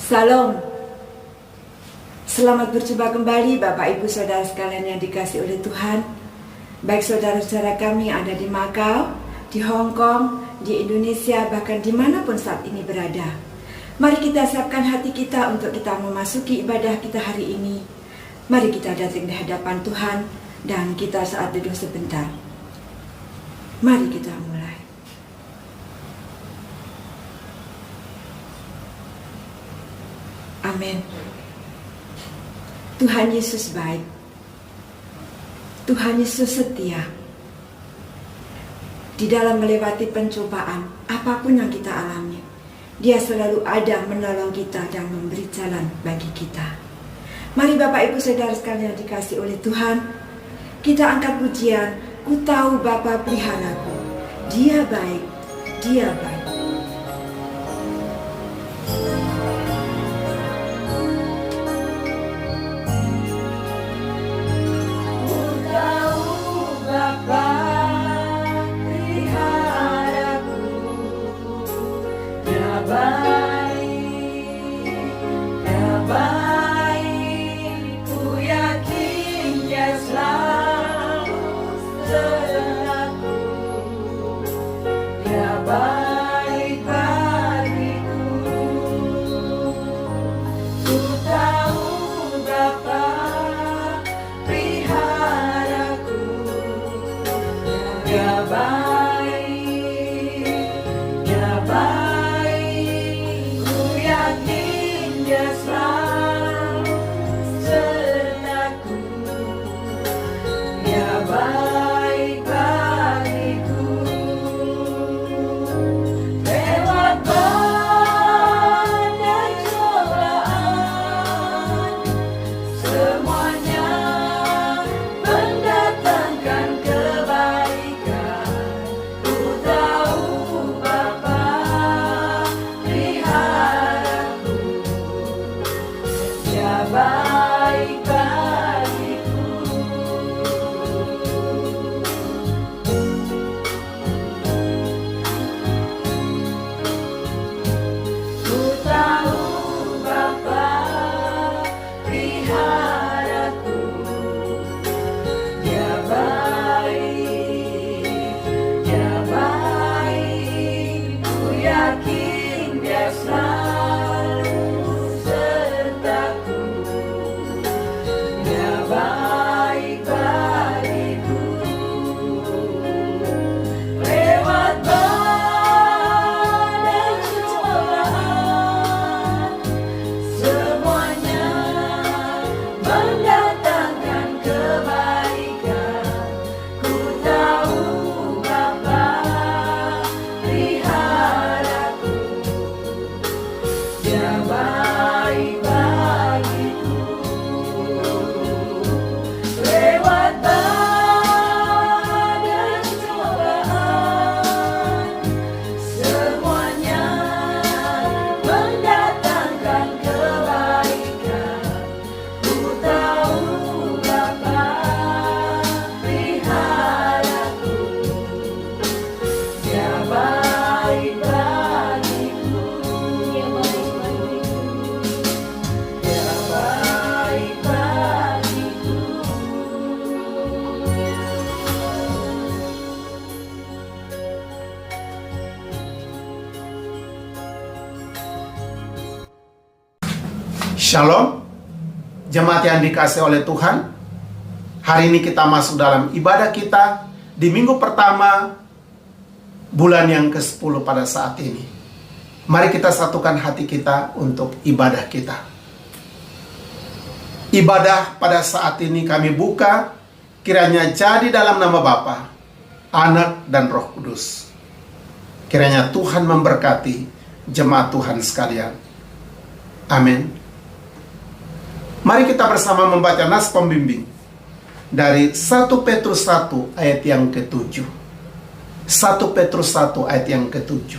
Salam. Selamat berjumpa kembali Bapak Ibu Saudara sekalian yang dikasihi oleh Tuhan. Baik saudara-saudara kami yang ada di Makau, di Hong Kong, di Indonesia, bahkan dimanapun saat ini berada. Mari kita siapkan hati kita untuk kita memasuki ibadah kita hari ini. Mari kita datang di hadapan Tuhan dan kita saat duduk sebentar. Mari kita mulai. Amin. Tuhan Yesus baik. Tuhan Yesus setia. Di dalam melewati pencobaan, apapun yang kita alami, Dia selalu ada menolong kita dan memberi jalan bagi kita. Mari Bapak Ibu Saudara sekalian yang dikasihi oleh Tuhan, kita angkat pujian, Ku tahu Bapa peliharaku, Dia baik, Dia baik. Shalom, jemaat yang dikasihi oleh Tuhan. Hari ini kita masuk dalam ibadah kita di minggu pertama bulan yang ke-10 pada saat ini. Mari kita satukan hati kita untuk ibadah kita. Ibadah pada saat ini kami buka, kiranya jadi dalam nama Bapa, Anak, dan Roh Kudus. Kiranya Tuhan memberkati jemaat Tuhan sekalian. Amin. Mari kita bersama membaca nas pembimbing dari 1 Petrus 1 ayat yang ke-7. 1 Petrus 1 ayat yang ke-7.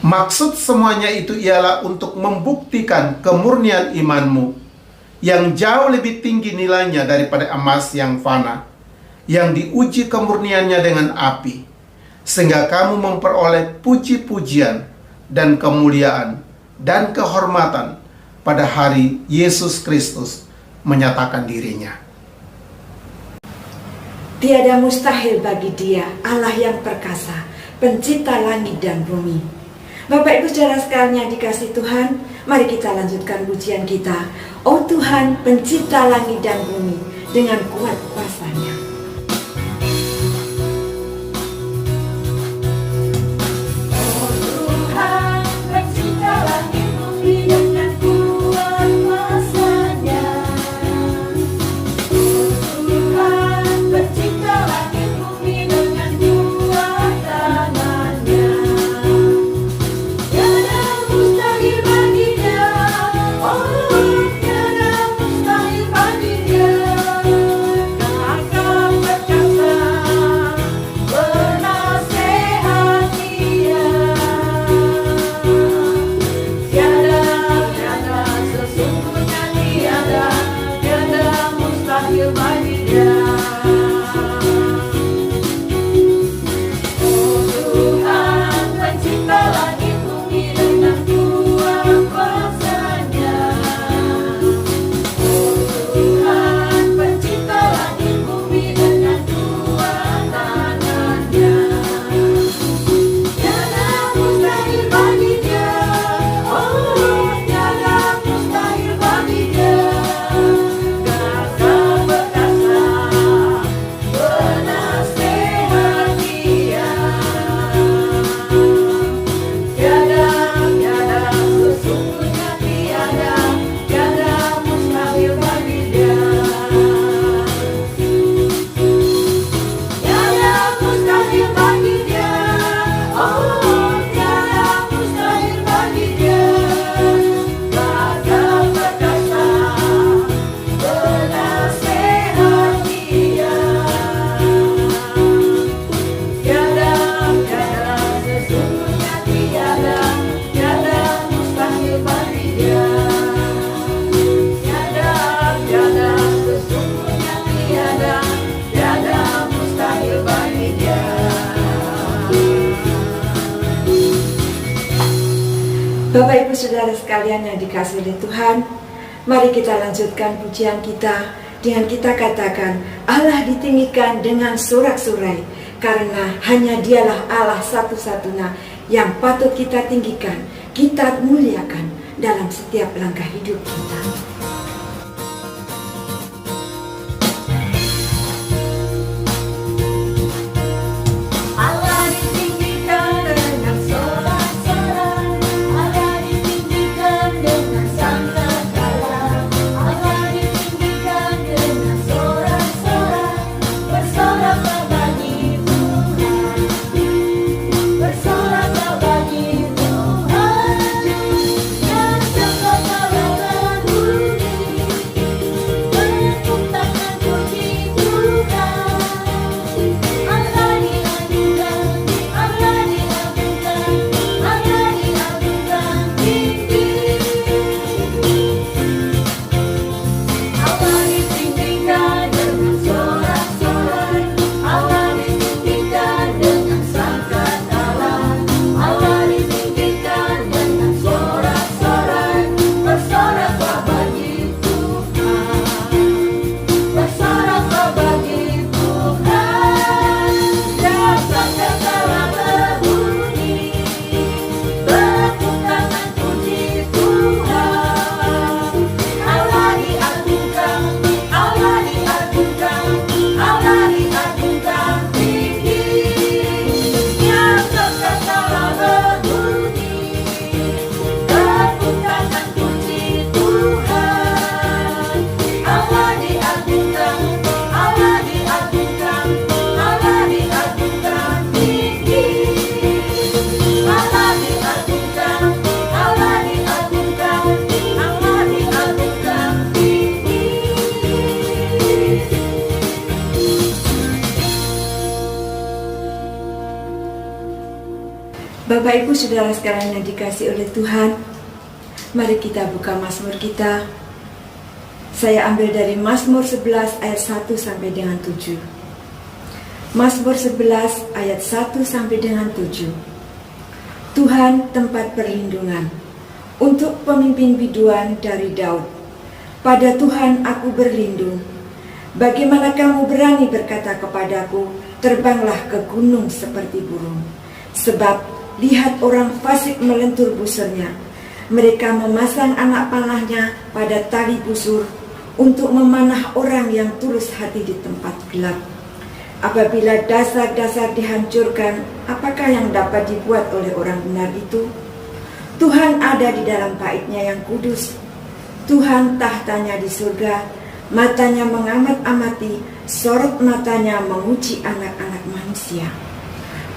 Maksud semuanya itu ialah untuk membuktikan kemurnian imanmu yang jauh lebih tinggi nilainya daripada emas yang fana, yang diuji kemurniannya dengan api, sehingga kamu memperoleh puji-pujian dan kemuliaan dan kehormatan pada hari Yesus Kristus menyatakan dirinya. Tiada mustahil bagi Dia, Allah yang perkasa, pencipta langit dan bumi. Bapak Ibu saudara sekalian yang dikasihi Tuhan, mari kita lanjutkan pujian kita. Oh Tuhan, pencipta langit dan bumi, dengan kuat kuasa-Nya. Bapak Ibu Saudara sekalian yang dikasihi oleh Tuhan, mari kita lanjutkan pujian kita dengan kita katakan, Allah ditinggikan dengan sorak-sorai, karena hanya Dialah Allah satu-satunya yang patut kita tinggikan, kita muliakan dalam setiap langkah hidup kita. Bapak Ibu Saudara sekalian yang dikasihi oleh Tuhan, mari kita buka Mazmur kita. Saya ambil dari Mazmur 11 ayat 1 sampai dengan 7. Mazmur 11 ayat 1 sampai dengan 7. Tuhan tempat perlindungan, Untuk pemimpin biduan dari Daud, pada Tuhan aku berlindung. Bagaimana kamu berani berkata kepadaku, terbanglah ke gunung seperti burung? Sebab lihat orang fasik melentur busurnya. Mereka memasang anak panahnya pada tali busur untuk memanah orang yang tulus hati di tempat gelap. Apabila dasar-dasar dihancurkan, apakah yang dapat dibuat oleh orang benar itu? Tuhan ada di dalam bait-Nya yang kudus. Tuhan tahtanya di surga, matanya mengamat-amati, sorot matanya menguji anak-anak manusia.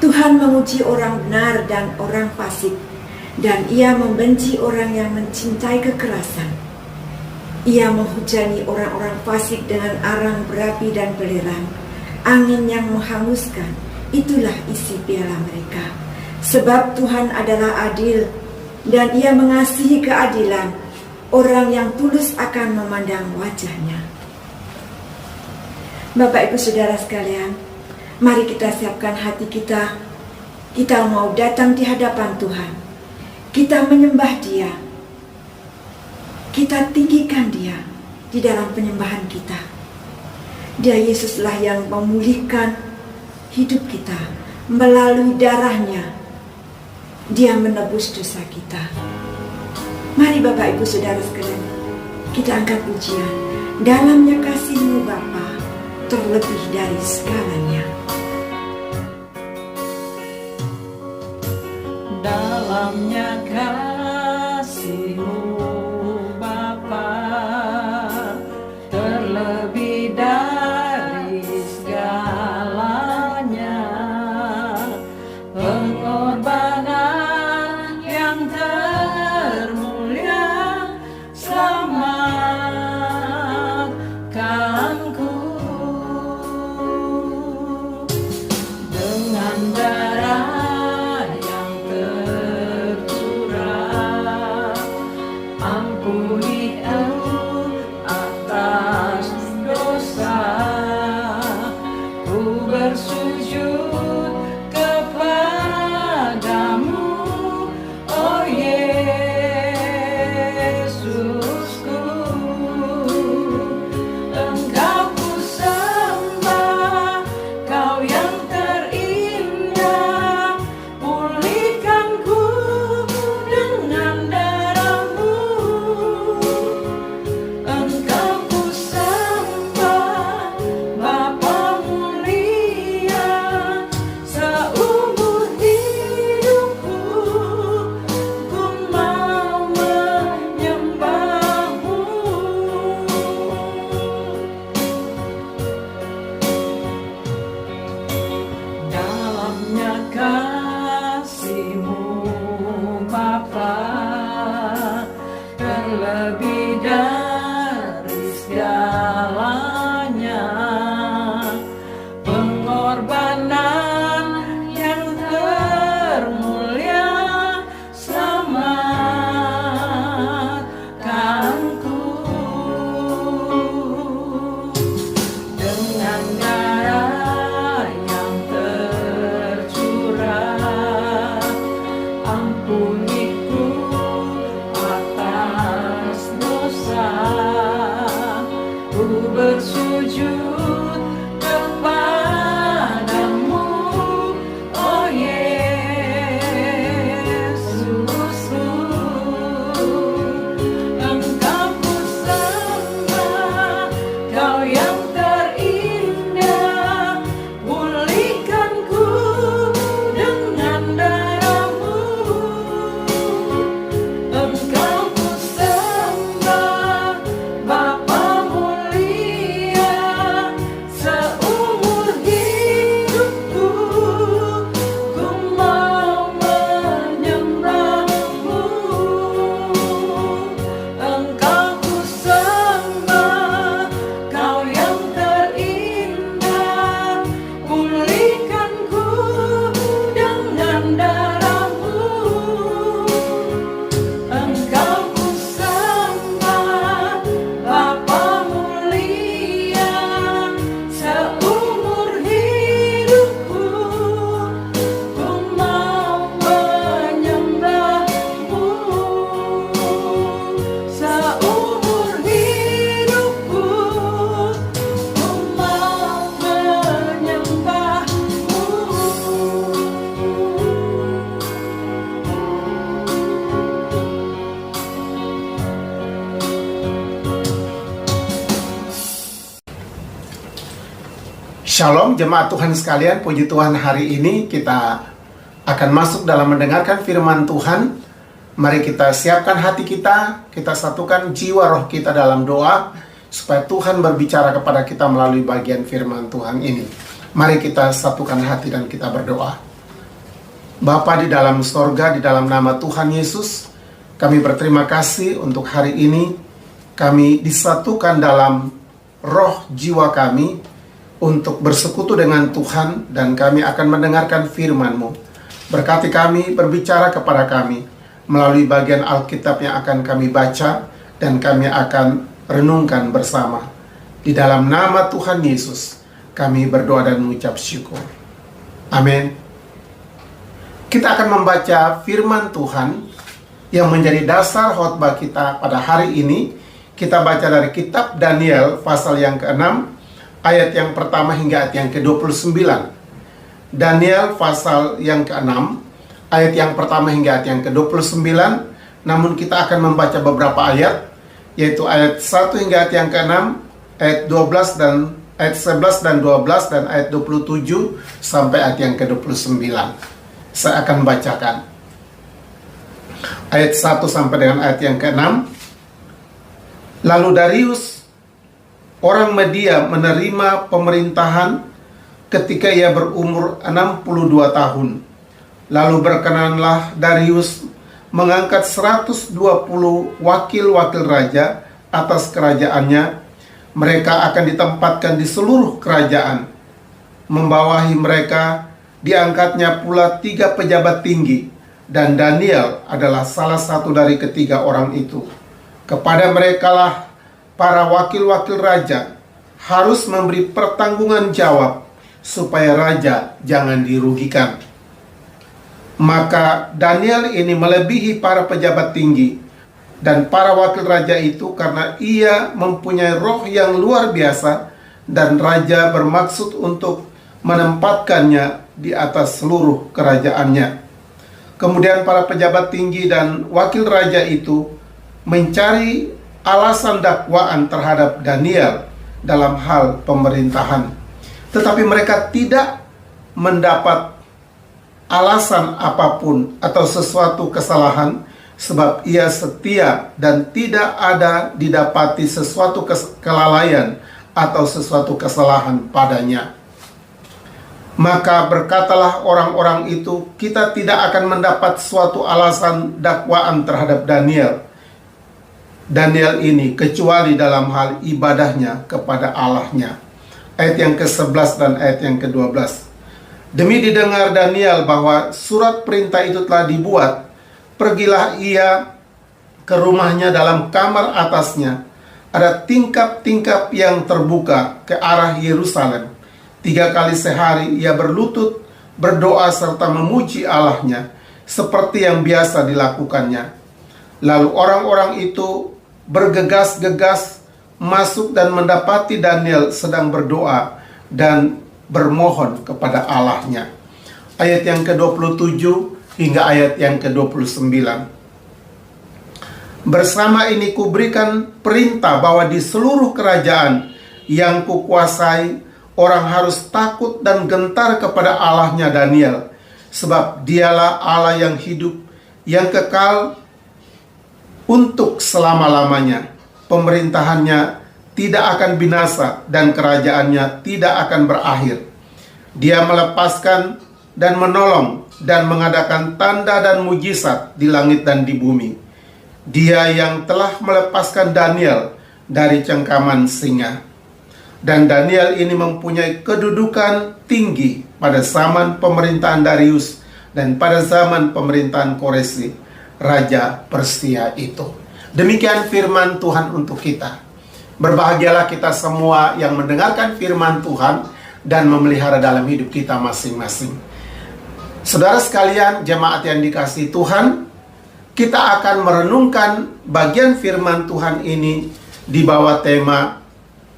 Tuhan menguji orang benar dan orang fasik, dan Ia membenci orang yang mencintai kekerasan. Ia menghujani orang-orang fasik dengan arang berapi dan belerang, angin yang menghanguskan, itulah isi piala mereka. Sebab Tuhan adalah adil, dan Ia mengasihi keadilan. Orang yang tulus akan memandang wajah-Nya. Bapak Ibu Saudara sekalian, mari kita siapkan hati kita. Kita mau datang di hadapan Tuhan. Kita menyembah Dia. Kita tinggikan Dia di dalam penyembahan kita. Dia Yesuslah yang memulihkan hidup kita melalui darah-Nya. Dia menebus dosa kita. Mari Bapak Ibu Saudara sekalian, kita angkat pujian. Dalamnya kasih-Mu Bapa, terlebih dari segalanya. Dalamnya kasih-Mu Bapa, terlebih dari segalanya. Pengorbanan yang termulia selamatkanku. Dengan darah yang tercurah Shalom jemaat Tuhan sekalian, puji Tuhan, hari ini kita akan masuk dalam mendengarkan firman Tuhan. Mari kita siapkan hati kita satukan jiwa roh kita dalam doa, supaya Tuhan berbicara kepada kita melalui bagian firman Tuhan ini. Mari kita satukan hati dan kita berdoa. Bapa di dalam sorga, di dalam nama Tuhan Yesus, kami berterima kasih untuk hari ini. Kami disatukan dalam roh jiwa kami untuk bersekutu dengan Tuhan, dan kami akan mendengarkan firman-Mu. Berkati kami, berbicara kepada kami melalui bagian Alkitab yang akan kami baca dan kami akan renungkan bersama. Di dalam nama Tuhan Yesus kami berdoa dan mengucap syukur. Amin. Kita akan membaca firman Tuhan yang menjadi dasar khotbah kita pada hari ini. Kita baca dari kitab Daniel pasal yang ke-6, ayat yang pertama hingga ayat yang ke-29. Daniel pasal yang ke-6, ayat yang pertama hingga ayat yang ke-29. Namun kita akan membaca beberapa ayat, yaitu ayat 1 hingga ayat yang ke-6, ayat 12 dan ayat 11 dan 12, dan ayat 27 sampai ayat yang ke-29. Saya akan bacakan ayat 1 sampai dengan ayat yang ke-6. Lalu Darius, orang Media, menerima pemerintahan ketika ia berumur 62 tahun. Lalu berkenanlah Darius mengangkat 120 wakil-wakil raja atas kerajaannya. Mereka akan ditempatkan di seluruh kerajaan. Membawahi mereka diangkatnya pula 3 pejabat tinggi, dan Daniel adalah salah satu dari ketiga orang itu. Kepada merekalah para wakil-wakil raja harus memberi pertanggungan jawab supaya raja jangan dirugikan. Maka Daniel ini melebihi para pejabat tinggi dan para wakil raja itu karena ia mempunyai roh yang luar biasa, dan raja bermaksud untuk menempatkannya di atas seluruh kerajaannya. Kemudian para pejabat tinggi dan wakil raja itu mencari alasan dakwaan terhadap Daniel dalam hal pemerintahan, tetapi mereka tidak mendapat alasan apapun atau sesuatu kesalahan, sebab ia setia dan tidak ada didapati sesuatu kelalaian atau sesuatu kesalahan padanya. Maka berkatalah orang-orang itu, kita tidak akan mendapat suatu alasan dakwaan terhadap Daniel ini kecuali dalam hal ibadahnya kepada Allahnya. Ayat yang ke-11 dan ayat yang ke-12. Demi didengar Daniel bahwa surat perintah itu telah dibuat, pergilah ia ke rumahnya. Dalam kamar atasnya ada tingkap-tingkap yang terbuka ke arah Yerusalem. 3 kali sehari ia berlutut, berdoa serta memuji Allahnya seperti yang biasa dilakukannya. Lalu orang-orang itu bergegas-gegas masuk dan mendapati Daniel sedang berdoa dan bermohon kepada Allahnya. Ayat yang ke-27 hingga ayat yang ke-29. Bersama ini kuberikan perintah bahwa di seluruh kerajaan yang kukuasai, orang harus takut dan gentar kepada Allahnya Daniel, sebab dialah Allah yang hidup, yang kekal untuk selama-lamanya. Pemerintahannya tidak akan binasa dan kerajaannya tidak akan berakhir. Dia melepaskan dan menolong dan mengadakan tanda dan mujizat di langit dan di bumi. Dia yang telah melepaskan Daniel dari cengkaman singa. Dan Daniel ini mempunyai kedudukan tinggi pada zaman pemerintahan Darius dan pada zaman pemerintahan Koresi, Raja Persia itu. Demikian firman Tuhan untuk kita. Berbahagialah kita semua yang mendengarkan firman Tuhan dan memelihara dalam hidup kita masing-masing. Saudara sekalian, jemaat yang dikasihi Tuhan, kita akan merenungkan bagian firman Tuhan ini di bawah tema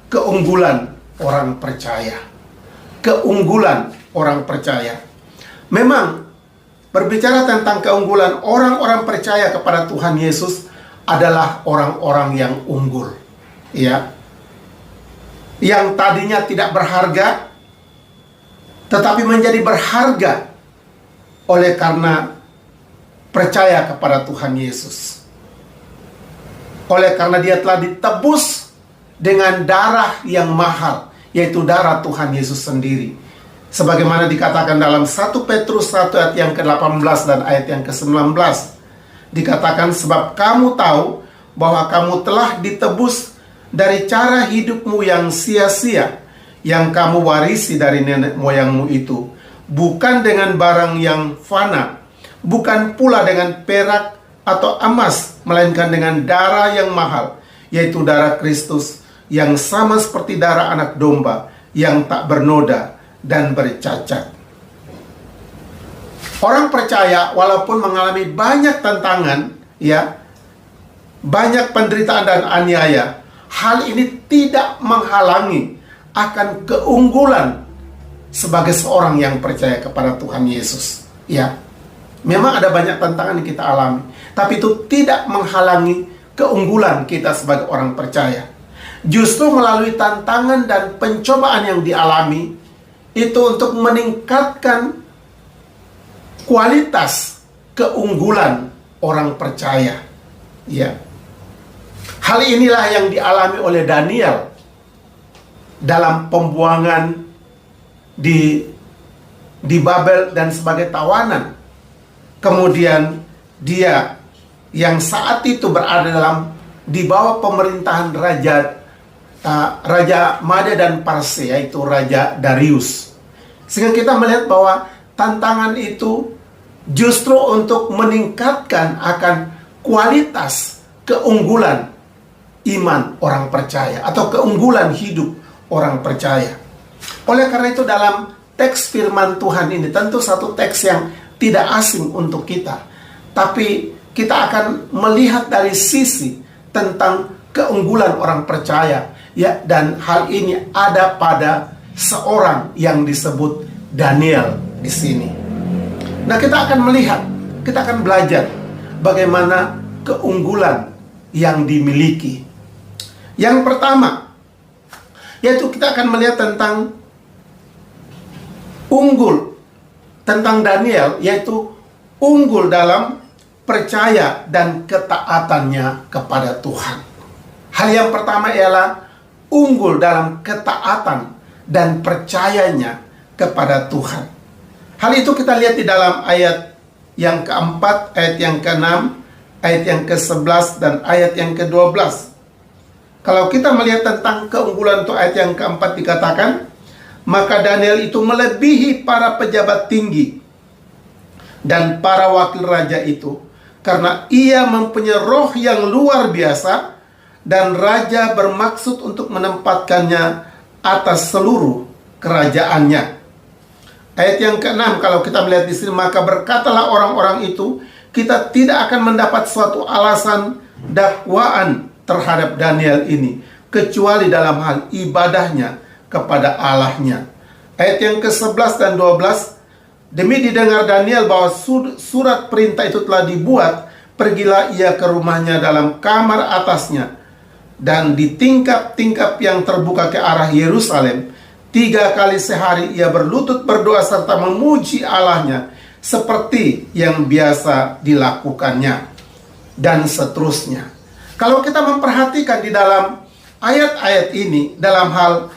keunggulan orang percaya. Keunggulan orang percaya. Memang berbicara tentang keunggulan orang-orang percaya kepada Tuhan Yesus adalah orang-orang yang unggul, ya. Yang tadinya tidak berharga, tetapi menjadi berharga oleh karena percaya kepada Tuhan Yesus. Oleh karena dia telah ditebus dengan darah yang mahal, yaitu darah Tuhan Yesus sendiri. Sebagaimana dikatakan dalam 1 Petrus 1 ayat yang ke-18 dan ayat yang ke-19. Dikatakan, sebab kamu tahu bahwa kamu telah ditebus dari cara hidupmu yang sia-sia, yang kamu warisi dari nenek moyangmu itu, bukan dengan barang yang fana, bukan pula dengan perak atau emas, melainkan dengan darah yang mahal, yaitu darah Kristus, yang sama seperti darah anak domba, yang tak bernoda dan bercacat. Orang percaya walaupun mengalami banyak tantangan, ya, banyak penderitaan dan aniaya, hal ini tidak menghalangi akan keunggulan sebagai seorang yang percaya kepada Tuhan Yesus. Ya, memang ada banyak tantangan yang kita alami, tapi itu tidak menghalangi keunggulan kita sebagai orang percaya. Justru melalui tantangan dan pencobaan yang dialami, itu untuk meningkatkan kualitas keunggulan orang percaya. Ya. Hal inilah yang dialami oleh Daniel dalam pembuangan di Babel dan sebagai tawanan. Kemudian dia yang saat itu berada di bawah pemerintahan Raja Made dan Parse, yaitu Raja Darius. Sehingga kita melihat bahwa tantangan itu justru untuk meningkatkan akan kualitas keunggulan iman orang percaya atau keunggulan hidup orang percaya. Oleh karena itu dalam teks firman Tuhan ini tentu satu teks yang tidak asing untuk kita, tapi kita akan melihat dari sisi tentang keunggulan orang percaya, ya, dan hal ini ada pada seorang yang disebut Daniel di sini. Nah, kita akan melihat, kita akan belajar bagaimana keunggulan yang dimiliki. Yang pertama, yaitu kita akan melihat tentang unggul, tentang Daniel, yaitu unggul dalam percaya dan ketaatannya kepada Tuhan. Hal yang pertama ialah unggul dalam ketaatan dan percayanya kepada Tuhan. Hal itu kita lihat di dalam ayat yang keempat, ayat yang keenam, ayat yang ke-11 dan ayat yang ke-12. Kalau kita melihat tentang keunggulan untuk ayat yang keempat dikatakan, maka Daniel itu melebihi para pejabat tinggi dan para wakil raja itu, karena ia mempunyai roh yang luar biasa, dan raja bermaksud untuk menempatkannya atas seluruh kerajaannya. Ayat yang ke-6, kalau kita melihat di sini, maka berkatalah orang-orang itu, kita tidak akan mendapat suatu alasan dakwaan terhadap Daniel ini, kecuali dalam hal ibadahnya kepada Allahnya. Ayat yang ke-11 dan 12, demi didengar Daniel bahwa surat perintah itu telah dibuat, pergilah ia ke rumahnya dalam kamar atasnya, dan di tingkap-tingkap yang terbuka ke arah Yerusalem, 3 kali sehari ia berlutut berdoa serta memuji Allahnya, seperti yang biasa dilakukannya, dan seterusnya. Kalau kita memperhatikan di dalam ayat-ayat ini, dalam hal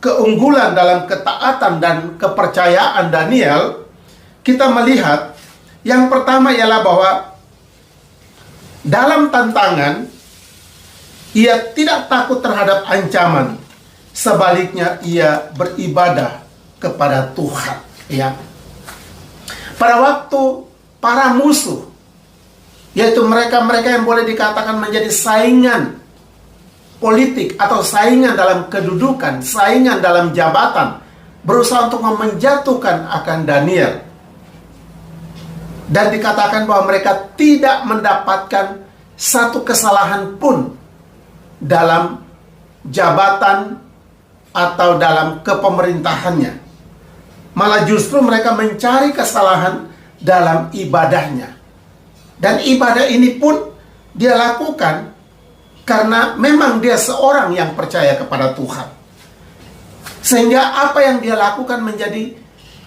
keunggulan dalam ketaatan dan kepercayaan Daniel, kita melihat yang pertama ialah bahwa dalam tantangan ia tidak takut terhadap ancaman, sebaliknya ia beribadah kepada Tuhan. Ya, pada waktu para musuh, yaitu mereka-mereka yang boleh dikatakan menjadi saingan politik atau saingan dalam kedudukan, saingan dalam jabatan, berusaha untuk menjatuhkan akan Daniel. Dan dikatakan bahwa mereka tidak mendapatkan satu kesalahan pun dalam jabatan atau dalam kepemerintahannya. Malah justru mereka mencari kesalahan dalam ibadahnya. Dan ibadah ini pun dia lakukan karena memang dia seorang yang percaya kepada Tuhan. Sehingga apa yang dia lakukan menjadi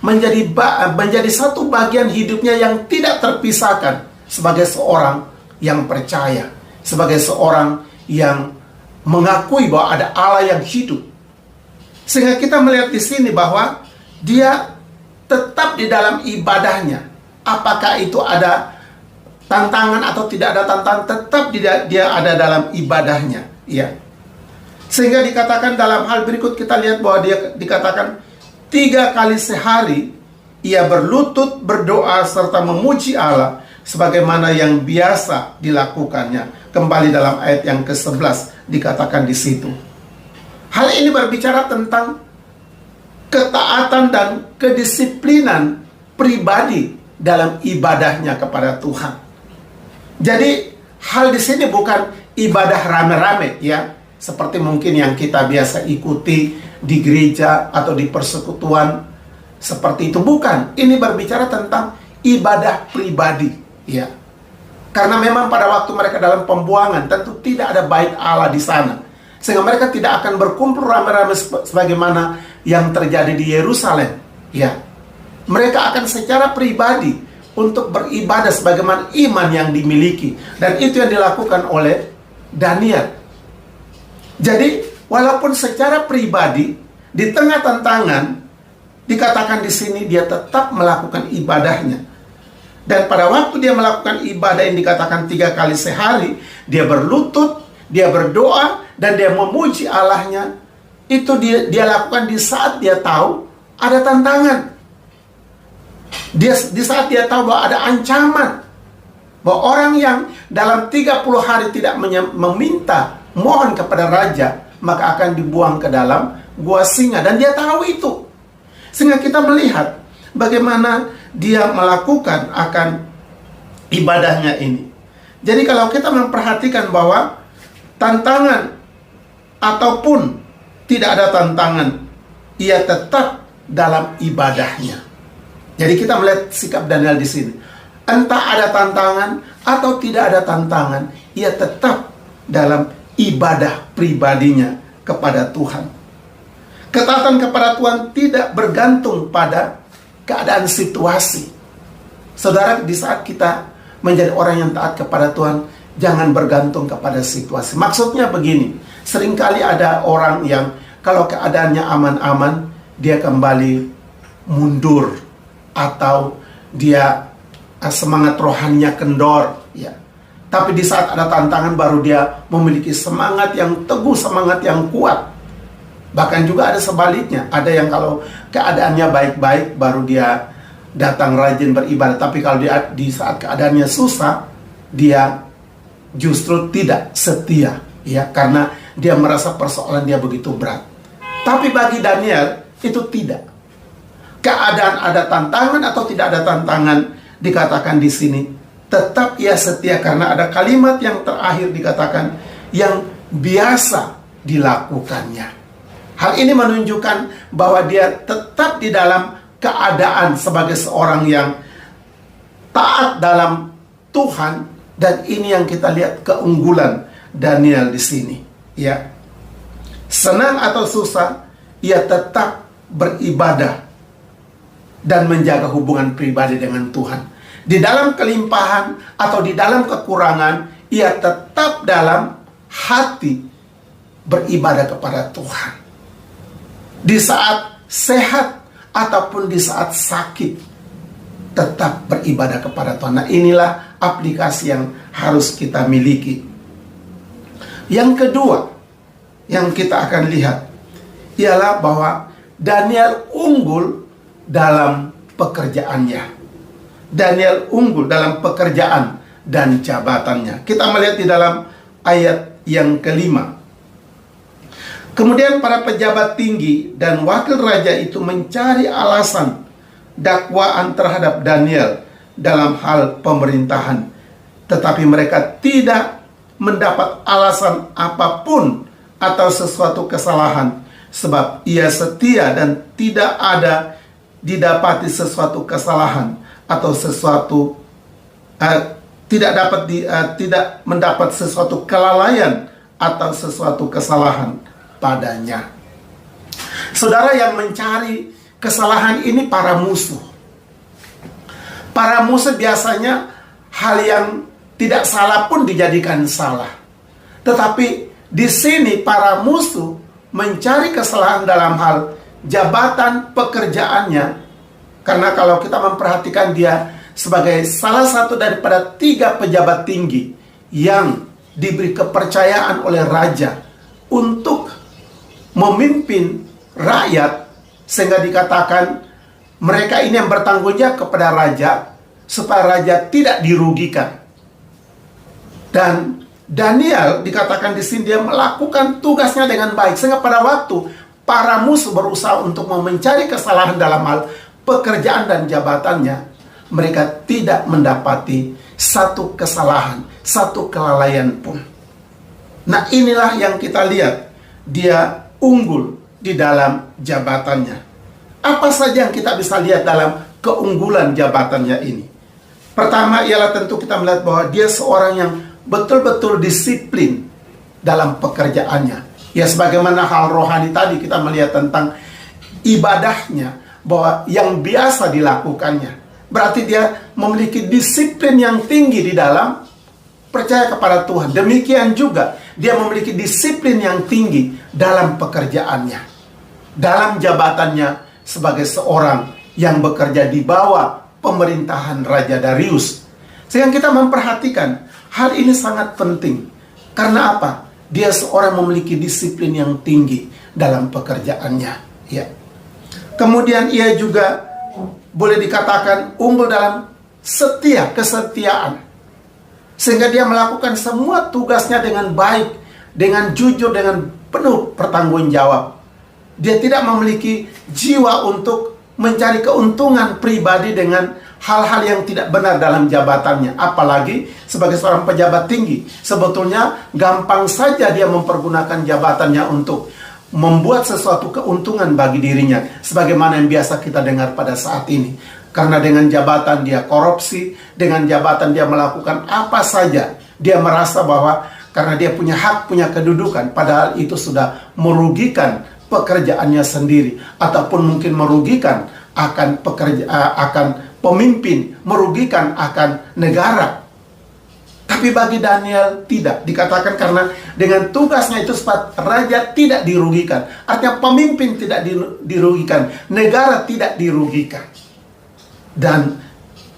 menjadi satu bagian hidupnya yang tidak terpisahkan sebagai seorang yang percaya, sebagai seorang yang mengakui bahwa ada Allah yang hidup. Sehingga kita melihat di sini bahwa dia tetap di dalam ibadahnya. Apakah itu ada tantangan atau tidak ada tantangan, tetap dia ada dalam ibadahnya, ya. Sehingga dikatakan dalam hal berikut, kita lihat bahwa dia dikatakan 3 kali sehari ia berlutut, berdoa serta memuji Allah sebagaimana yang biasa dilakukannya. Kembali dalam ayat yang ke-11 dikatakan di situ. Hal ini berbicara tentang ketaatan dan kedisiplinan pribadi dalam ibadahnya kepada Tuhan. Jadi hal di sini bukan ibadah rame-rame, ya, seperti mungkin yang kita biasa ikuti di gereja atau di persekutuan seperti itu. Bukan. Ini berbicara tentang ibadah pribadi, ya. Karena memang pada waktu mereka dalam pembuangan tentu tidak ada bait Allah di sana, sehingga mereka tidak akan berkumpul rame-rame sebagaimana yang terjadi di Yerusalem, ya. Mereka akan secara pribadi untuk beribadah sebagaimana iman yang dimiliki, dan itu yang dilakukan oleh Daniel. Jadi walaupun secara pribadi di tengah tantangan, dikatakan di sini dia tetap melakukan ibadahnya. Dan pada waktu dia melakukan ibadah yang dikatakan 3 kali sehari, dia berlutut, dia berdoa, dan dia memuji Allahnya. Itu dia lakukan di saat dia tahu ada tantangan. Di saat dia tahu bahwa ada ancaman, bahwa orang yang dalam 30 hari tidak meminta, mohon kepada raja, maka akan dibuang ke dalam gua singa. Dan dia tahu itu. Sehingga kita melihat bagaimana dia melakukan akan ibadahnya ini. Jadi kalau kita memperhatikan bahwa tantangan ataupun tidak ada tantangan, ia tetap dalam ibadahnya. Jadi kita melihat sikap Daniel di sini. Entah ada tantangan atau tidak ada tantangan, ia tetap dalam ibadah pribadinya kepada Tuhan. Ketaatan kepada Tuhan tidak bergantung pada keadaan situasi. Saudara, di saat kita menjadi orang yang taat kepada Tuhan, jangan bergantung kepada situasi. Maksudnya begini, seringkali ada orang yang kalau keadaannya aman-aman, dia kembali mundur, atau dia semangat rohaninya kendor, ya. Tapi di saat ada tantangan baru dia memiliki semangat yang teguh, semangat yang kuat. Bahkan juga ada sebaliknya. Ada yang kalau keadaannya baik-baik baru dia datang rajin beribadah. Tapi kalau dia di saat keadaannya susah, dia justru tidak setia, ya, karena dia merasa persoalan dia begitu berat. Tapi bagi Daniel itu tidak. Keadaan ada tantangan atau tidak ada tantangan, dikatakan di sini tetap ia setia, karena ada kalimat yang terakhir dikatakan yang biasa dilakukannya. Hal ini menunjukkan bahwa dia tetap di dalam keadaan sebagai seorang yang taat dalam Tuhan, dan ini yang kita lihat keunggulan Daniel di sini, ya. Senang atau susah, ia tetap beribadah dan menjaga hubungan pribadi dengan Tuhan. Di dalam kelimpahan atau di dalam kekurangan, ia tetap dalam hati beribadah kepada Tuhan. Di saat sehat ataupun di saat sakit, tetap beribadah kepada Tuhan. Nah, inilah aplikasi yang harus kita miliki. Yang kedua yang kita akan lihat ialah bahwa Daniel unggul dalam pekerjaannya. Daniel unggul dalam pekerjaan dan jabatannya. Kita melihat di dalam ayat yang kelima. Kemudian para pejabat tinggi dan wakil raja itu mencari alasan dakwaan terhadap Daniel dalam hal pemerintahan. Tetapi mereka tidak mendapat alasan apapun atau sesuatu kesalahan, sebab ia setia dan tidak ada didapati sesuatu kesalahan atau sesuatu tidak mendapat sesuatu kelalaian atau sesuatu kesalahan padanya. Saudara, yang mencari kesalahan ini para musuh. Para musuh biasanya hal yang tidak salah pun dijadikan salah. Tetapi di sini para musuh mencari kesalahan dalam hal jabatan pekerjaannya. Karena kalau kita memperhatikan dia sebagai salah satu daripada 3 pejabat tinggi yang diberi kepercayaan oleh raja untuk memimpin rakyat, sehingga dikatakan mereka ini yang bertanggung jawab kepada raja supaya raja tidak dirugikan. Dan Daniel dikatakan di sini dia melakukan tugasnya dengan baik, sehingga pada waktu para musuh berusaha untuk mencari kesalahan dalam hal pekerjaan dan jabatannya, mereka tidak mendapati satu kesalahan, satu kelalaian pun. Nah, inilah yang kita lihat, dia unggul di dalam jabatannya. Apa saja yang kita bisa lihat dalam keunggulan jabatannya ini? Pertama ialah tentu kita melihat bahwa dia seorang yang betul-betul disiplin dalam pekerjaannya. Ya, sebagaimana hal rohani tadi kita melihat tentang ibadahnya, bahwa yang biasa dilakukannya. Berarti dia memiliki disiplin yang tinggi di dalam percaya kepada Tuhan. Demikian juga dia memiliki disiplin yang tinggi dalam pekerjaannya, dalam jabatannya sebagai seorang yang bekerja di bawah pemerintahan Raja Darius. Sehingga kita memperhatikan hal ini sangat penting. Karena apa? Dia seorang memiliki disiplin yang tinggi dalam pekerjaannya. Ya. Kemudian ia juga boleh dikatakan unggul dalam kesetiaan. Sehingga dia melakukan semua tugasnya dengan baik, dengan jujur, dengan penuh bertanggung jawab. Dia tidak memiliki jiwa untuk mencari keuntungan pribadi dengan hal-hal yang tidak benar dalam jabatannya. Apalagi sebagai seorang pejabat tinggi, sebetulnya gampang saja dia mempergunakan jabatannya untuk membuat sesuatu keuntungan bagi dirinya, sebagaimana yang biasa kita dengar pada saat ini. Karena dengan jabatan dia korupsi, dengan jabatan dia melakukan apa saja. Dia merasa bahwa karena dia punya hak, punya kedudukan, padahal itu sudah merugikan pekerjaannya sendiri, ataupun mungkin merugikan akan pemimpin, merugikan akan negara. Tapi bagi Daniel tidak, dikatakan karena dengan tugasnya itu raja tidak dirugikan. Artinya pemimpin tidak dirugikan, negara tidak dirugikan. Dan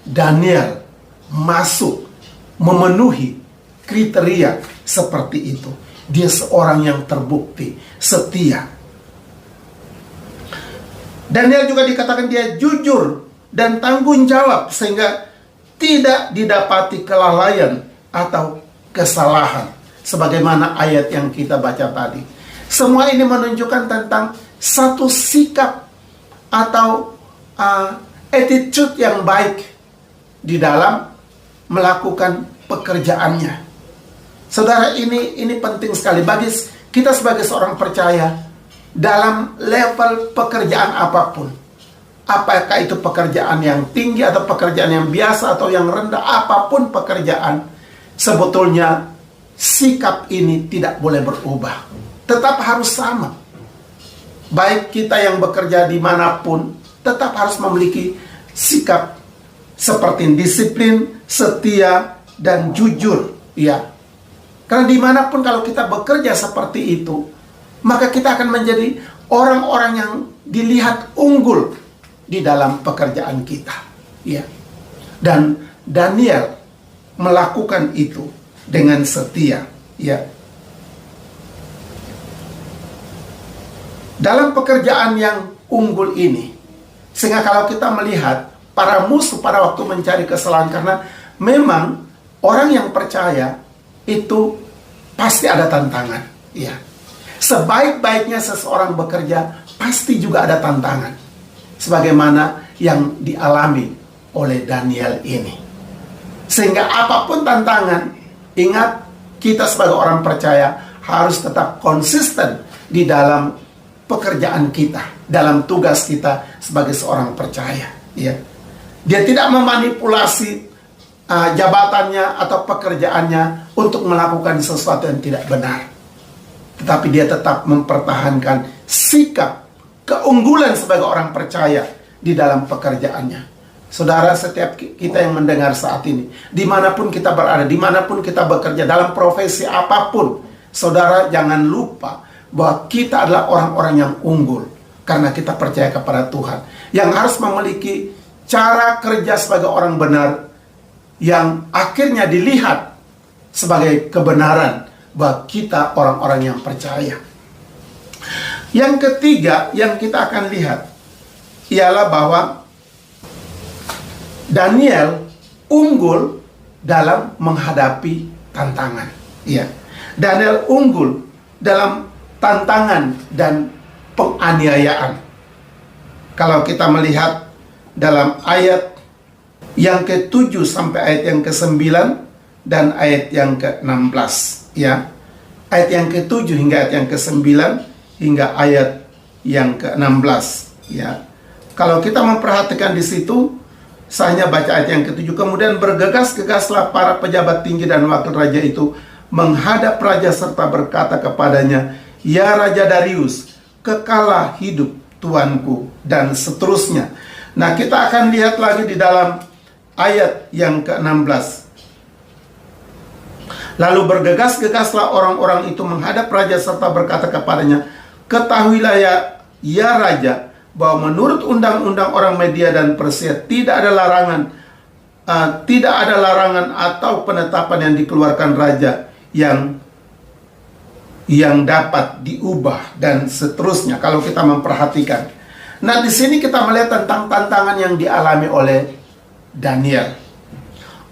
Daniel masuk memenuhi kriteria seperti itu. Dia seorang yang terbukti setia. Daniel juga dikatakan dia jujur dan tanggung jawab, sehingga tidak didapati kelalaian atau kesalahan, sebagaimana ayat yang kita baca tadi. Semua ini menunjukkan tentang satu sikap atau attitude yang baik di dalam melakukan pekerjaannya. Saudara, ini penting sekali bagi kita sebagai seorang percaya dalam level pekerjaan apapun. Apakah itu pekerjaan yang tinggi atau pekerjaan yang biasa atau yang rendah, apapun pekerjaan, sebetulnya sikap ini tidak boleh berubah. Tetap harus sama. Baik kita yang bekerja dimanapun, tetap harus memiliki sikap seperti disiplin, setia, dan jujur. Ya. Karena dimanapun kalau kita bekerja seperti itu, maka kita akan menjadi orang-orang yang dilihat unggul di dalam pekerjaan kita. Ya. Dan Daniel melakukan itu dengan setia. Ya. Dalam pekerjaan yang unggul ini, sehingga kalau kita melihat para musuh pada waktu mencari kesalahan, karena memang orang yang percaya itu pasti ada tantangan. Ya. Sebaik-baiknya seseorang bekerja, pasti juga ada tantangan. Sebagaimana yang dialami oleh Daniel ini. Sehingga apapun tantangan, ingat kita sebagai orang percaya harus tetap konsisten di dalam pekerjaan kita, dalam tugas kita sebagai seorang percaya. Ya. Dia tidak memanipulasi jabatannya atau pekerjaannya untuk melakukan sesuatu yang tidak benar. Tetapi dia tetap mempertahankan sikap keunggulan sebagai orang percaya di dalam pekerjaannya. Saudara, setiap kita yang mendengar saat ini, dimanapun kita berada, dimanapun kita bekerja, dalam profesi apapun, saudara jangan lupa bahwa kita adalah orang-orang yang unggul karena kita percaya kepada Tuhan, yang harus memiliki cara kerja sebagai orang benar yang akhirnya dilihat sebagai kebenaran bahwa kita orang-orang yang percaya. Yang ketiga yang kita akan lihat ialah bahwa Daniel unggul dalam menghadapi tantangan. Ya, Daniel unggul dalam tantangan dan penganiayaan. Kalau kita melihat dalam ayat yang ke-7 sampai ayat yang ke-9 dan ayat yang ke-16, ya. Ayat yang ke-7 hingga ayat yang ke-9 hingga ayat yang ke-16, ya. Kalau kita memperhatikan di situ, saya hanya baca ayat yang ke-7. Kemudian bergegas-gegaslah para pejabat tinggi dan wakil raja itu menghadap raja serta berkata kepadanya, "Ya Raja Darius, kekalah hidup tuanku," dan seterusnya. Nah, kita akan lihat lagi di dalam ayat yang ke-16. Lalu bergegas-gegaslah orang-orang itu menghadap raja serta berkata kepadanya, "Ketahuilah ya Raja, bahwa menurut undang-undang orang Media dan Persia tidak ada larangan atau penetapan yang dikeluarkan raja yang dapat diubah," dan seterusnya. Kalau kita memperhatikan, nah di sini kita melihat tentang tantangan yang dialami oleh Daniel.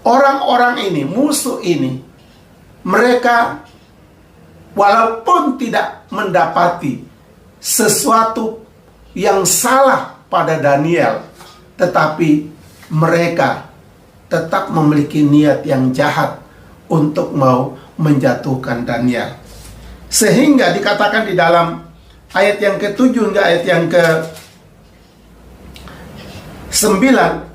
Orang-orang ini, musuh ini, mereka walaupun tidak mendapati sesuatu yang salah pada Daniel, tetapi mereka tetap memiliki niat yang jahat untuk mau menjatuhkan Daniel. Sehingga dikatakan di dalam ayat yang ke-7 hingga ayat yang ke-9,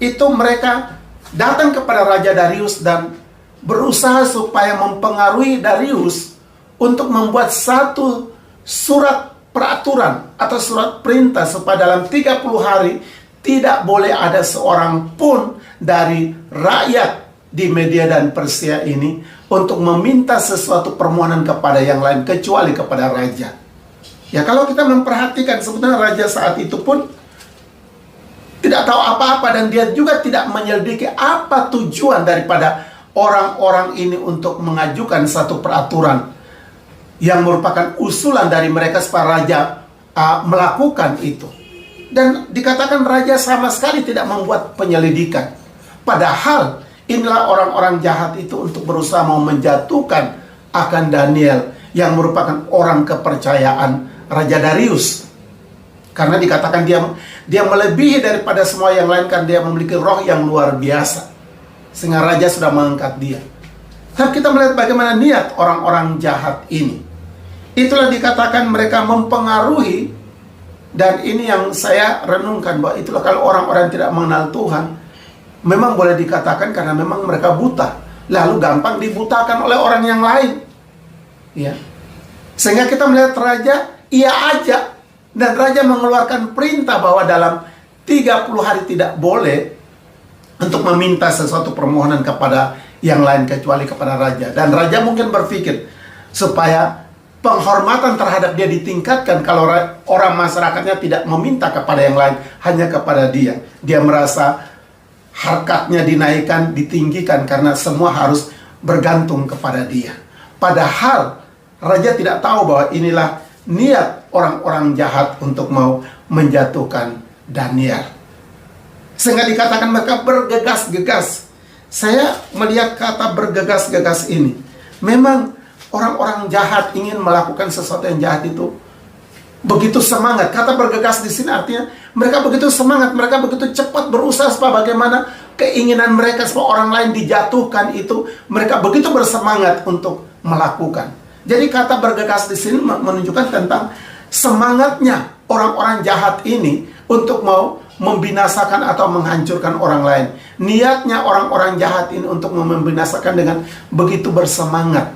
itu mereka datang kepada Raja Darius dan berusaha supaya mempengaruhi Darius untuk membuat satu surat peraturan atau surat perintah supaya dalam 30 hari tidak boleh ada seorang pun dari rakyat di Media dan Persia ini untuk meminta sesuatu permohonan kepada yang lain kecuali kepada raja. Ya, kalau kita memperhatikan, sebenarnya raja saat itu pun tidak tahu apa-apa dan dia juga tidak menyelidiki apa tujuan daripada orang-orang ini untuk mengajukan satu peraturan yang merupakan usulan dari mereka supaya raja melakukan itu. Dan dikatakan raja sama sekali tidak membuat penyelidikan. Padahal inilah orang-orang jahat itu untuk berusaha mau menjatuhkan akan Daniel yang merupakan orang kepercayaan Raja Darius. Karena dikatakan dia melebihi daripada semua yang lain, kan dia memiliki roh yang luar biasa. Sehingga raja sudah mengangkat dia. Tapi kita melihat bagaimana niat orang-orang jahat ini. Itulah dikatakan mereka mempengaruhi. Dan ini yang saya renungkan, bahwa itulah kalau orang-orang tidak mengenal Tuhan, memang boleh dikatakan karena memang mereka buta, lalu gampang dibutakan oleh orang yang lain, ya. Sehingga kita melihat raja, ia ajak, dan raja mengeluarkan perintah bahwa dalam 30 hari tidak boleh untuk meminta sesuatu permohonan kepada yang lain kecuali kepada raja. Dan raja mungkin berpikir supaya penghormatan terhadap dia ditingkatkan kalau orang masyarakatnya tidak meminta kepada yang lain, hanya kepada dia. Dia merasa harkatnya dinaikkan, ditinggikan karena semua harus bergantung kepada dia. Padahal raja tidak tahu bahwa inilah niat orang-orang jahat untuk mau menjatuhkan Daniel. Sehingga dikatakan mereka bergegas-gegas. Saya melihat kata bergegas-gegas ini. Memang orang-orang jahat ingin melakukan sesuatu yang jahat itu begitu semangat. Kata bergegas di sini artinya mereka begitu semangat, mereka begitu cepat berusaha supaya bagaimana keinginan mereka supaya orang lain dijatuhkan itu, mereka begitu bersemangat untuk melakukan. Jadi kata bergegas di sini menunjukkan tentang semangatnya orang-orang jahat ini untuk mau membinasakan atau menghancurkan orang lain. Niatnya orang-orang jahat ini untuk membinasakan dengan begitu bersemangat.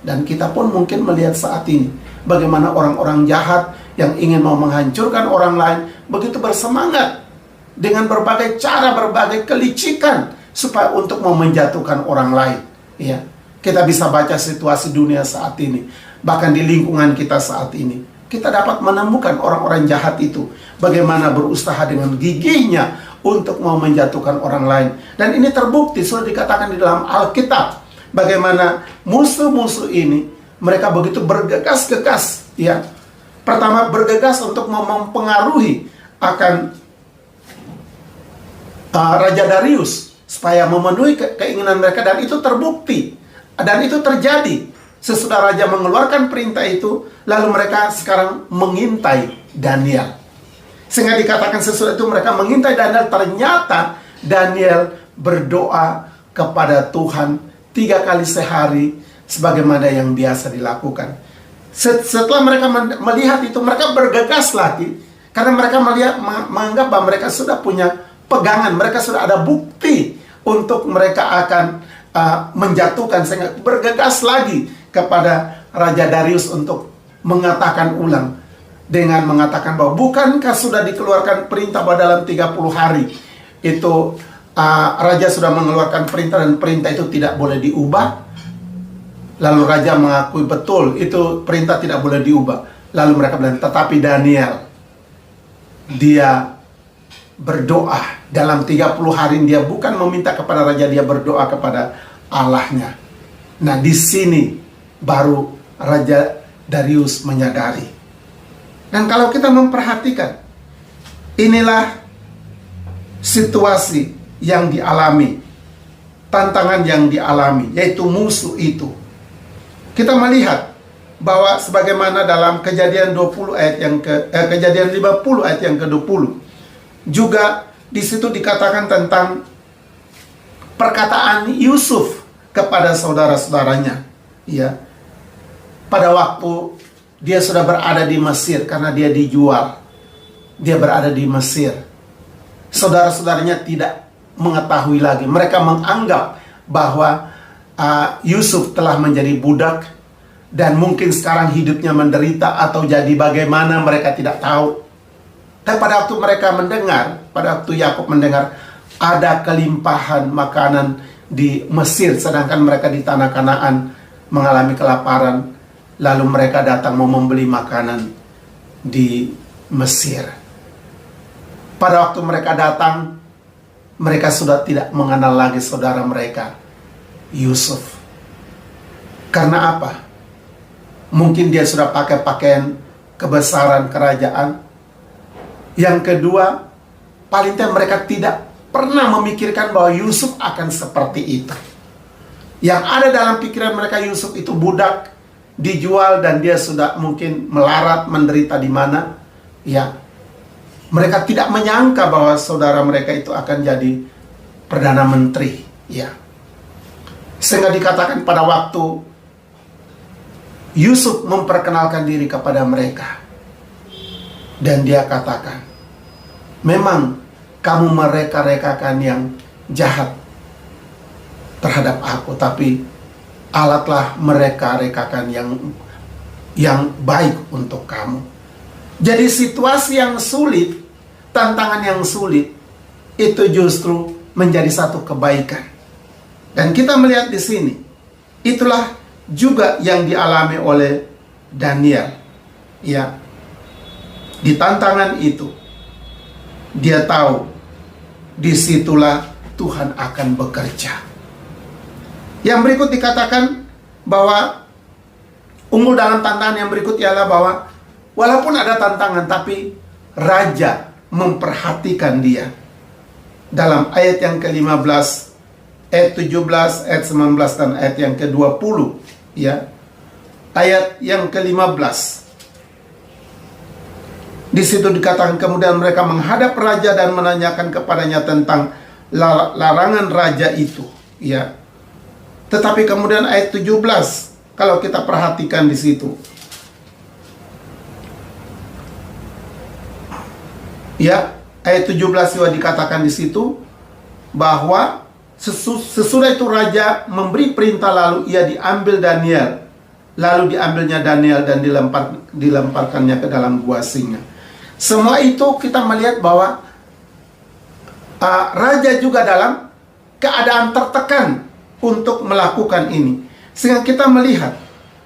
Dan kita pun mungkin melihat saat ini bagaimana orang-orang jahat yang ingin mau menghancurkan orang lain begitu bersemangat dengan berbagai cara, berbagai kelicikan supaya untuk mau menjatuhkan orang lain. Ya, kita bisa baca situasi dunia saat ini, bahkan di lingkungan kita saat ini. Kita dapat menemukan orang-orang jahat itu bagaimana berusaha dengan gigihnya untuk mau menjatuhkan orang lain. Dan ini terbukti, sudah dikatakan di dalam Alkitab, bagaimana musuh-musuh ini mereka begitu bergegas-gegas, ya. Pertama bergegas untuk mempengaruhi akan Raja Darius supaya memenuhi keinginan mereka, dan itu terbukti dan itu terjadi. Sesudah raja mengeluarkan perintah itu, lalu mereka sekarang mengintai Daniel. Sehingga dikatakan sesudah itu mereka mengintai Daniel. Ternyata Daniel berdoa kepada Tuhan 3 kali sehari sebagaimana yang biasa dilakukan. Setelah mereka melihat itu, mereka bergegas lagi karena mereka menganggap bahwa mereka sudah punya pegangan, mereka sudah ada bukti untuk mereka akan menjatuhkan, sehingga bergegas lagi kepada Raja Darius untuk mengatakan ulang dengan mengatakan bahwa bukankah sudah dikeluarkan perintah bahwa dalam 30 hari itu raja sudah mengeluarkan perintah dan perintah itu tidak boleh diubah. Lalu raja mengakui betul itu perintah tidak boleh diubah. Lalu mereka bilang, tetapi Daniel, dia berdoa dalam 30 hari, dia bukan meminta kepada raja, dia berdoa kepada Allahnya. Nah, di sini baru Raja Darius menyadari. Dan kalau kita memperhatikan, inilah situasi yang dialami, tantangan yang dialami, yaitu musuh itu. Kita melihat bahwa sebagaimana dalam Kejadian 20 ayat yang Kejadian 50 ayat yang ke-20, juga di situ dikatakan tentang perkataan Yusuf kepada saudara-saudaranya, ya. Pada waktu dia sudah berada di Mesir karena dia dijual. Dia berada di Mesir. Saudara-saudaranya tidak mengetahui lagi. Mereka menganggap bahwa Yusuf telah menjadi budak dan mungkin sekarang hidupnya menderita atau jadi bagaimana, mereka tidak tahu. Dan pada waktu mereka mendengar, pada waktu Yakub mendengar ada kelimpahan makanan di Mesir, sedangkan mereka di tanah Kanaan mengalami kelaparan, lalu mereka datang mau membeli makanan di Mesir. Pada waktu mereka datang, mereka sudah tidak mengenal lagi saudara mereka, Yusuf. Karena apa? Mungkin dia sudah pakai pakaian kebesaran kerajaan. Yang kedua, paling tidak mereka tidak pernah memikirkan bahwa Yusuf akan seperti itu. Yang ada dalam pikiran mereka, Yusuf itu budak, dijual, dan dia sudah mungkin melarat, menderita di mana. Ya, mereka tidak menyangka bahwa saudara mereka itu akan jadi Perdana Menteri. Ya, sehingga dikatakan pada waktu Yusuf memperkenalkan diri kepada mereka, dan dia katakan, memang kamu mereka-rekakan yang jahat terhadap aku, tapi Allah telah mereka-rekakan yang baik untuk kamu. Jadi situasi yang sulit, tantangan yang sulit, itu justru menjadi satu kebaikan. Dan kita melihat di sini, itulah juga yang dialami oleh Daniel. Ya, di tantangan itu, dia tahu disitulah Tuhan akan bekerja. Yang berikut dikatakan bahwa unggul dalam tantangan yang berikut ialah bahwa walaupun ada tantangan, tapi raja memperhatikan dia. Dalam ayat yang ke-15, ayat 17, ayat 19, dan ayat yang ke-20, ya. Ayat yang ke-15, di situ dikatakan kemudian mereka menghadap raja dan menanyakan kepadanya tentang larangan raja itu, ya. Tetapi kemudian ayat 17, kalau kita perhatikan di situ, ya, ayat 17 juga dikatakan di situ bahwa sesudah itu raja memberi perintah, lalu ia diambil Daniel lalu diambilnya Daniel dan dilemparkannya ke dalam gua singa. Semua itu kita melihat bahwa raja juga dalam keadaan tertekan untuk melakukan ini. Sehingga kita melihat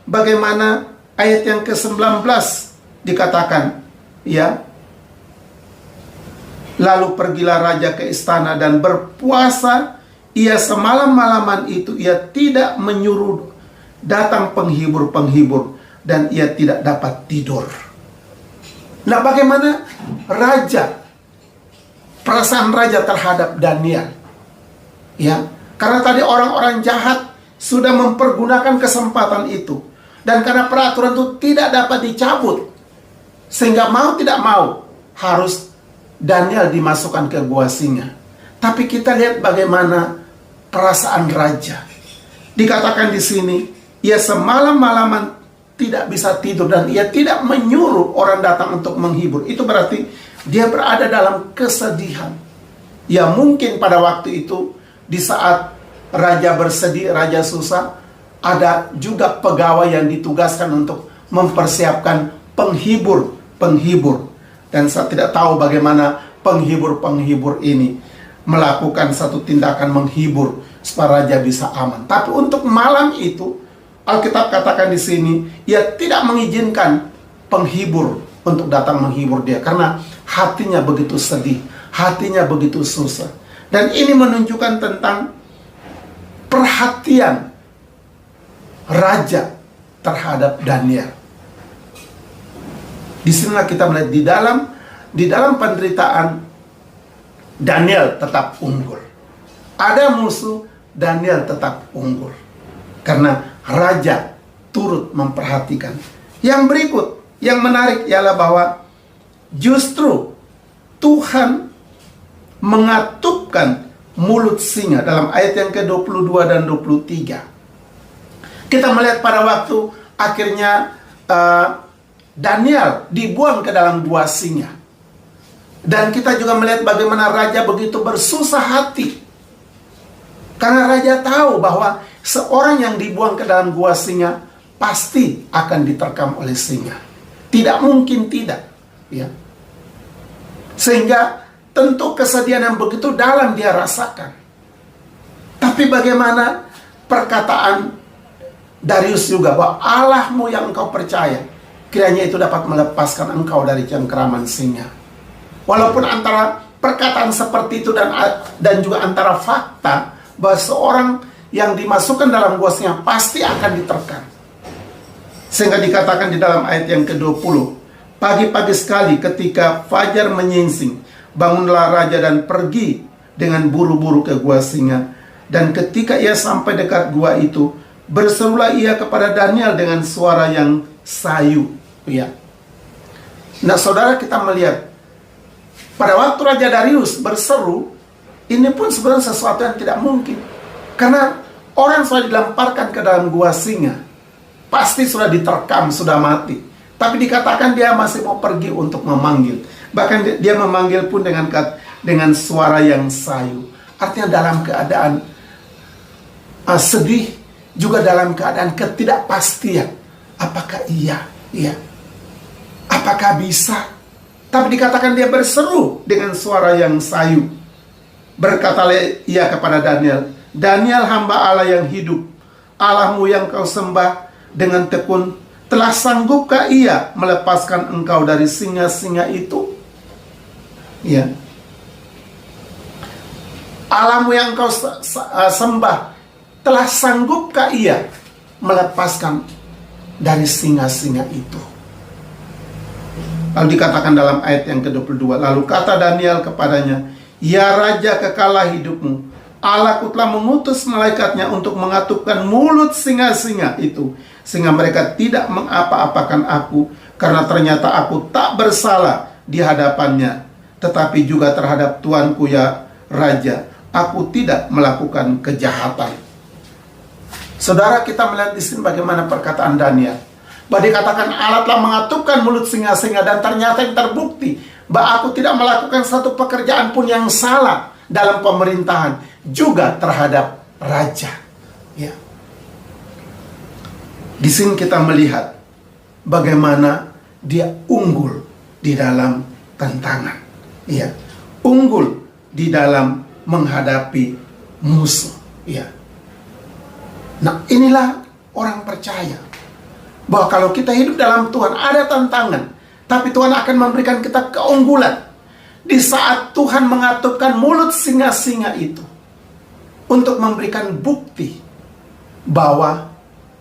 bagaimana ayat yang ke-19 dikatakan, ya, lalu pergilah raja ke istana dan berpuasa. Ia semalam-malaman itu ia tidak menyuruh datang penghibur-penghibur, dan ia tidak dapat tidur. Nah, bagaimana perasaan raja terhadap Daniel? Ya, karena tadi orang-orang jahat sudah mempergunakan kesempatan itu, dan karena peraturan itu tidak dapat dicabut, sehingga mau tidak mau harus Daniel dimasukkan ke gua singa. Tapi kita lihat bagaimana perasaan raja. Dikatakan di sini, ia semalam-malaman tidak bisa tidur dan ia tidak menyuruh orang datang untuk menghibur. Itu berarti dia berada dalam kesedihan. Ya, mungkin pada waktu itu di saat raja bersedih, raja susah, ada juga pegawai yang ditugaskan untuk mempersiapkan penghibur. Dan saya tidak tahu bagaimana penghibur ini melakukan satu tindakan menghibur supaya raja bisa aman. Tapi untuk malam itu, Alkitab katakan di sini, ia tidak mengizinkan penghibur untuk datang menghibur dia, karena hatinya begitu sedih, hatinya begitu susah. Dan ini menunjukkan tentang perhatian raja terhadap Daniel. Di sinilah kita melihat di dalam penderitaan Daniel tetap unggul. Ada musuh, Daniel tetap unggul, karena raja turut memperhatikan. Yang berikut, yang menarik ialah bahwa justru Tuhan mengatupkan mulut singa dalam ayat yang ke-22 dan 23. Kita melihat pada waktu akhirnya Daniel dibuang ke dalam gua singa. Dan kita juga melihat bagaimana raja begitu bersusah hati, karena raja tahu bahwa seorang yang dibuang ke dalam gua singa pasti akan diterkam oleh singa. Tidak mungkin tidak, ya. Sehingga tentu kesedihan yang begitu dalam dia rasakan. Tapi bagaimana perkataan Darius juga, bahwa Allahmu yang engkau percaya, kiranya itu dapat melepaskan engkau dari cengkeraman singa. Walaupun antara perkataan seperti itu dan juga antara fakta bahwa seorang yang dimasukkan dalam gua singa pasti akan diterkam. Sehingga dikatakan di dalam ayat yang ke-20, pagi-pagi sekali ketika fajar menyingsing, bangunlah raja dan pergi dengan buru-buru ke gua singa. Dan ketika ia sampai dekat gua itu, berserulah ia kepada Daniel dengan suara yang sayu. Ya. Nah, saudara, kita melihat pada waktu Raja Darius berseru, ini pun sebenarnya sesuatu yang tidak mungkin. Karena orang sudah dilemparkan ke dalam gua singa, pasti sudah diterkam, sudah mati. Tapi dikatakan dia masih mau pergi untuk memanggil. Bahkan dia memanggil pun dengan suara yang sayu. Artinya dalam keadaan sedih, juga dalam keadaan ketidakpastian. Apakah iya? Apakah bisa? Tapi dikatakan dia berseru dengan suara yang sayu. Berkatalah ia kepada Daniel, Daniel, hamba Allah yang hidup, Allahmu yang kau sembah dengan tekun, telah sanggupkah ia melepaskan engkau dari singa-singa itu? Ya. Allahmu yang kau sembah, telah sanggupkah ia melepaskan dari singa-singa itu? Lalu dikatakan dalam ayat yang ke-22, lalu kata Daniel kepadanya, ya raja, kekalah hidupmu, Allahku telah mengutus malaikatnya untuk mengatupkan mulut singa-singa itu, sehingga mereka tidak mengapa-apakan aku, karena ternyata aku tak bersalah di hadapannya, tetapi juga terhadap tuanku ya raja, aku tidak melakukan kejahatan. Saudara, kita melihat di sini bagaimana perkataan Daniel. Bahwa dikatakan Allah telah mengatupkan mulut singa-singa, dan ternyata yang terbukti bahwa aku tidak melakukan satu pekerjaan pun yang salah dalam pemerintahan, juga terhadap raja. Ya. Di sini kita melihat bagaimana dia unggul di dalam tantangan. Ya, unggul di dalam menghadapi musuh. Ya. Nah, inilah orang percaya bahwa kalau kita hidup dalam Tuhan ada tantangan, tapi Tuhan akan memberikan kita keunggulan di saat Tuhan mengatupkan mulut singa-singa itu untuk memberikan bukti bahwa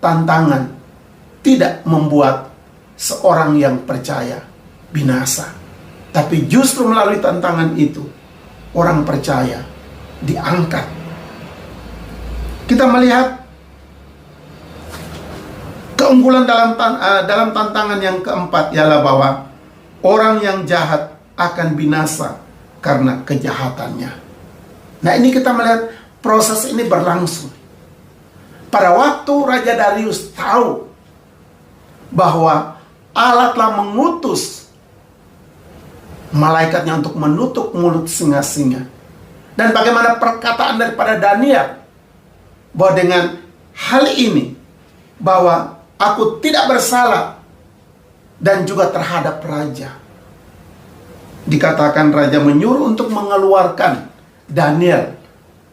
tantangan tidak membuat seorang yang percaya binasa, tapi justru melalui tantangan itu orang percaya diangkat. Kita melihat keunggulan dalam tantangan yang keempat ialah bahwa orang yang jahat akan binasa karena kejahatannya. Nah, ini kita melihat proses ini berlangsung. Pada waktu Raja Darius tahu bahwa Allah telah mengutus malaikatnya untuk menutup mulut singa-singa, dan bagaimana perkataan daripada Daniel bahwa dengan hal ini bahwa aku tidak bersalah dan juga terhadap raja. Dikatakan raja menyuruh untuk mengeluarkan Daniel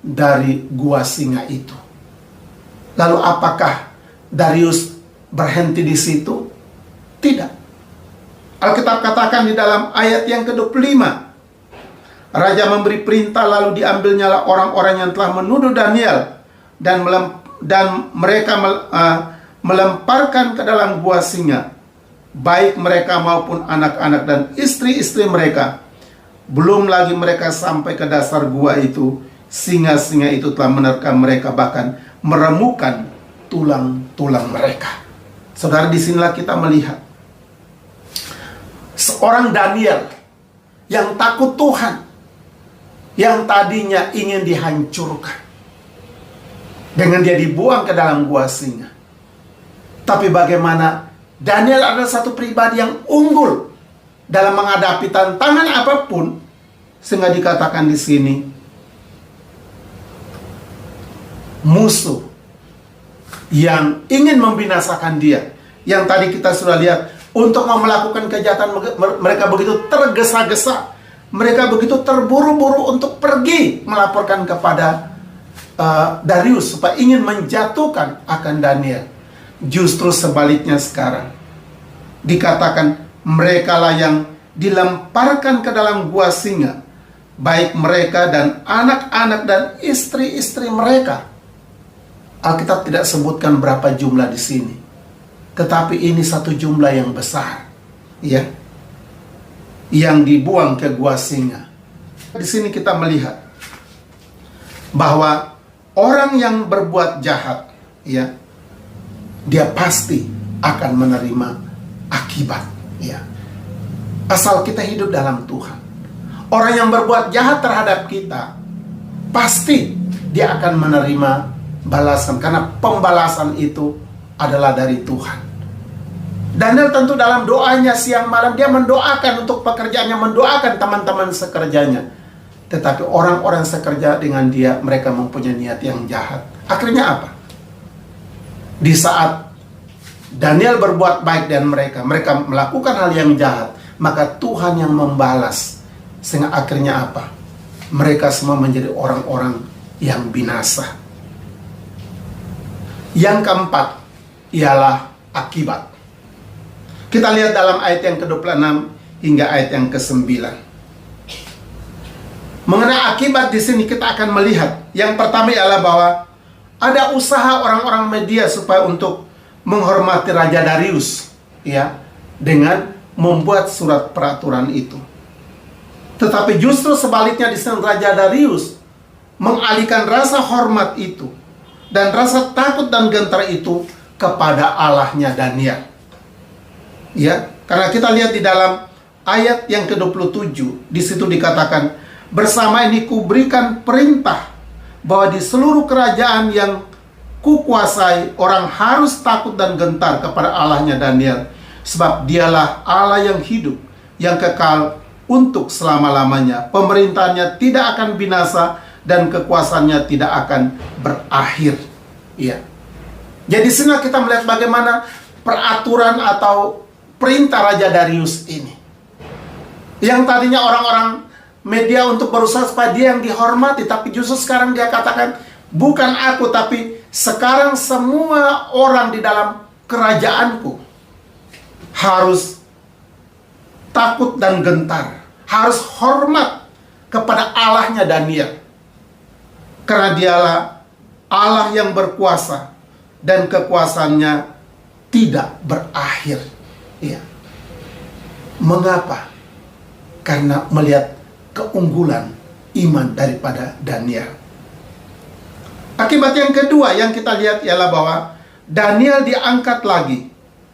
dari gua singa itu. Lalu apakah Darius berhenti di situ? Tidak. Alkitab katakan di dalam ayat yang ke-25, raja memberi perintah lalu diambilnyalah orang-orang yang telah menuduh Daniel dan mereka melemparkan ke dalam gua singa, baik mereka maupun anak-anak dan istri-istri mereka. Belum lagi mereka sampai ke dasar gua itu, singa-singa itu telah menerkam mereka, bahkan meremukan tulang-tulang mereka. Saudara, disinilah kita melihat seorang Daniel yang takut Tuhan, yang tadinya ingin dihancurkan dengan dia dibuang ke dalam gua singa. Tapi bagaimana Daniel adalah satu pribadi yang unggul dalam menghadapi tantangan apapun, sehingga dikatakan di sini musuh yang ingin membinasakan dia, yang tadi kita sudah lihat, untuk melakukan kejahatan mereka begitu tergesa-gesa, mereka begitu terburu-buru untuk pergi melaporkan kepada Darius supaya ingin menjatuhkan akan Daniel. Justru sebaliknya sekarang dikatakan mereka lah yang dilemparkan ke dalam gua singa, baik mereka dan anak-anak dan istri-istri mereka. Alkitab tidak sebutkan berapa jumlah di sini, tetapi ini satu jumlah yang besar, ya, yang dibuang ke gua singa. Di sini kita melihat bahwa orang yang berbuat jahat, ya, dia pasti akan menerima akibat, ya. Asal kita hidup dalam Tuhan. Orang yang berbuat jahat terhadap kita, pasti dia akan menerima balasan, karena pembalasan itu adalah dari Tuhan. Daniel tentu dalam doanya siang malam dia mendoakan untuk pekerjaannya, mendoakan teman-teman sekerjanya. Tetapi orang-orang sekerja dengan dia, mereka mempunyai niat yang jahat. Akhirnya apa? Di saat Daniel berbuat baik dan mereka melakukan hal yang jahat, maka Tuhan yang membalas. Sehingga akhirnya apa? Mereka semua menjadi orang-orang yang binasa. Yang keempat ialah akibat. Kita lihat dalam ayat yang ke-26 hingga ayat yang ke-9. Mengenai akibat di sini kita akan melihat, yang pertama ialah bahwa ada usaha orang-orang media supaya untuk menghormati Raja Darius, ya, dengan membuat surat peraturan itu. Tetapi justru sebaliknya di sini Raja Darius mengalihkan rasa hormat itu dan rasa takut dan gentar itu kepada Allahnya Daniel. Ya, karena kita lihat di dalam ayat yang ke-27, di situ dikatakan, bersama ini kuberikan perintah bahwa di seluruh kerajaan yang kukuasai orang harus takut dan gentar kepada Allahnya Daniel, sebab dialah Allah yang hidup, yang kekal untuk selama-lamanya. Pemerintahannya tidak akan binasa dan kekuasaannya tidak akan berakhir. Ya. Jadi sini kita melihat bagaimana peraturan atau perintah Raja Darius ini. Yang tadinya orang-orang media untuk berusaha supaya dia yang dihormati, tapi justru sekarang dia katakan, bukan aku, tapi sekarang semua orang di dalam kerajaanku harus takut dan gentar, harus hormat kepada Allahnya Daniel. Karena dialah Allah yang berkuasa dan kekuasaannya tidak berakhir. Ya. Mengapa? Karena melihat keunggulan iman daripada Daniel. Akibat yang kedua yang kita lihat ialah bahwa Daniel diangkat lagi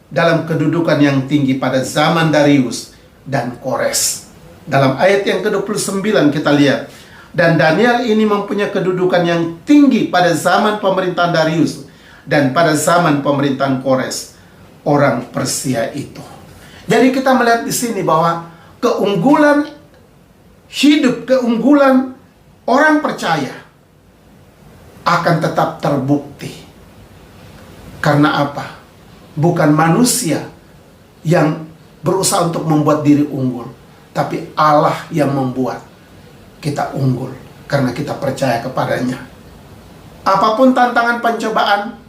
dalam kedudukan yang tinggi pada zaman Darius dan Kores. Dalam ayat yang ke-29 kita lihat, dan Daniel ini mempunyai kedudukan yang tinggi pada zaman pemerintahan Darius dan pada zaman pemerintahan Kores, orang Persia itu. Jadi kita melihat di sini bahwa keunggulan hidup, keunggulan orang percaya akan tetap terbukti. Karena apa? Bukan manusia yang berusaha untuk membuat diri unggul, tapi Allah yang membuat kita unggul karena kita percaya kepadanya. Apapun tantangan pencobaan,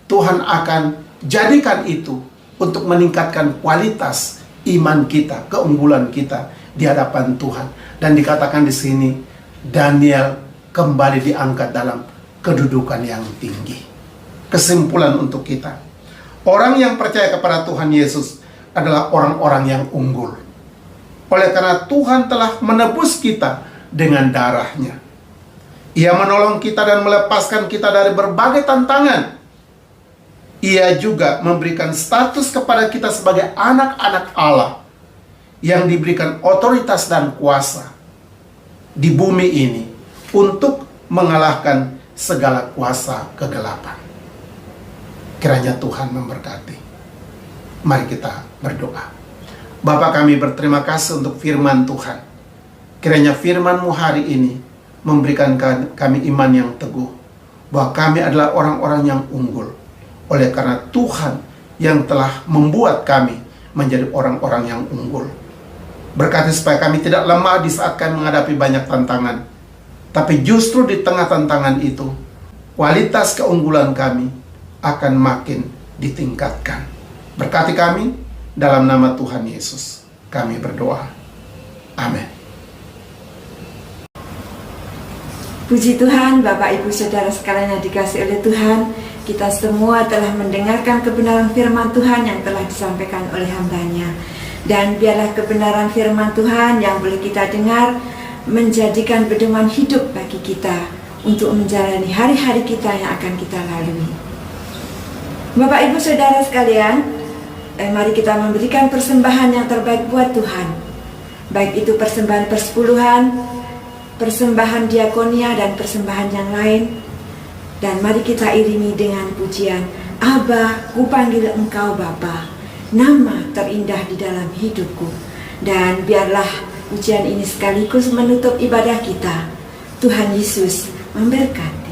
Tuhan akan jadikan itu untuk meningkatkan kualitas iman kita, keunggulan kita di hadapan Tuhan. Dan dikatakan di sini, Daniel kembali diangkat dalam kedudukan yang tinggi. Kesimpulan untuk kita, orang yang percaya kepada Tuhan Yesus adalah orang-orang yang unggul. Oleh karena Tuhan telah menebus kita dengan darahnya. Ia menolong kita dan melepaskan kita dari berbagai tantangan. Ia juga memberikan status kepada kita sebagai anak-anak Allah yang diberikan otoritas dan kuasa di bumi ini untuk mengalahkan segala kuasa kegelapan. Kiranya Tuhan memberkati. Mari kita berdoa. Bapa, kami berterima kasih untuk firman Tuhan. Kiranya firman-Mu hari ini memberikan kami iman yang teguh bahwa kami adalah orang-orang yang unggul. Oleh karena Tuhan yang telah membuat kami menjadi orang-orang yang unggul. Berkati supaya kami tidak lemah di saat kami menghadapi banyak tantangan, tapi justru di tengah tantangan itu, kualitas keunggulan kami akan makin ditingkatkan. Berkati kami, dalam nama Tuhan Yesus kami berdoa. Amin. Puji Tuhan, Bapak Ibu Saudara sekalian yang dikasihi oleh Tuhan, kita semua telah mendengarkan kebenaran firman Tuhan yang telah disampaikan oleh hamba-Nya. Dan biarlah kebenaran firman Tuhan yang boleh kita dengar menjadikan pedoman hidup bagi kita untuk menjalani hari-hari kita yang akan kita lalui. Bapak Ibu Saudara sekalian, mari kita memberikan persembahan yang terbaik buat Tuhan. Baik itu persembahan persepuluhan, persembahan diakonia, dan persembahan yang lain. Dan mari kita iringi dengan pujian, Aba, ku panggil Engkau Bapa, nama terindah di dalam hidupku. Dan biarlah pujian ini sekaligus menutup ibadah kita. Tuhan Yesus memberkati.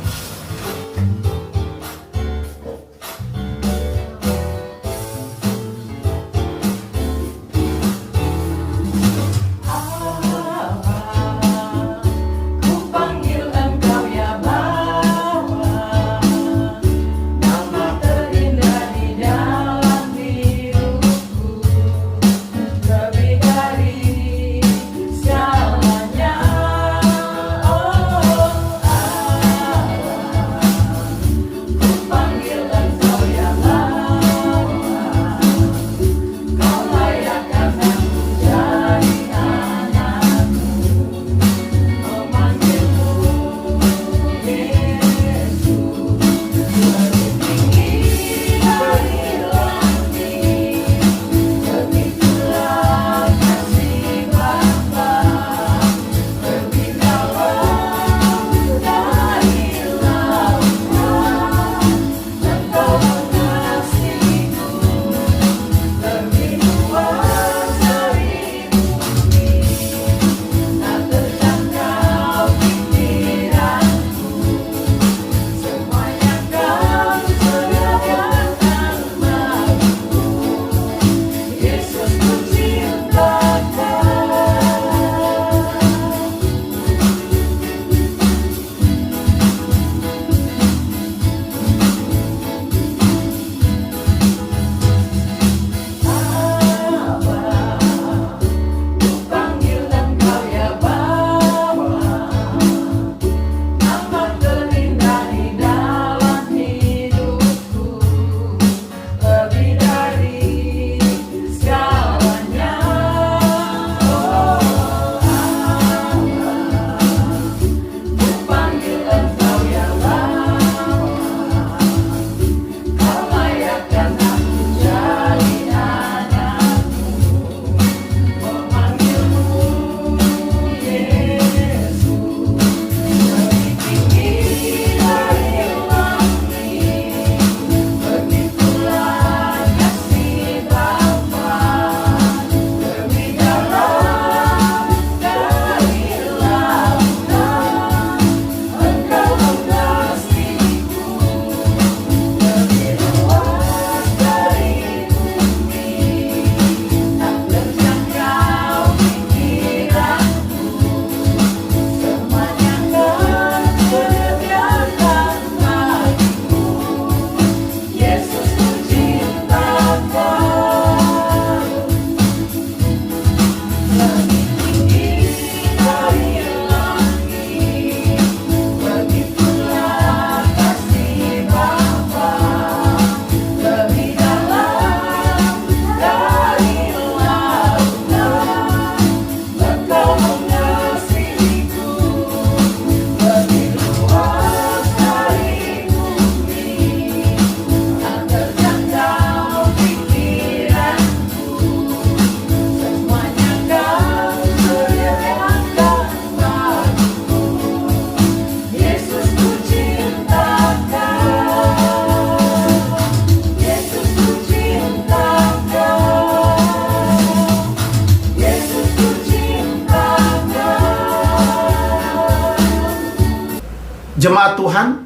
Jemaat Tuhan,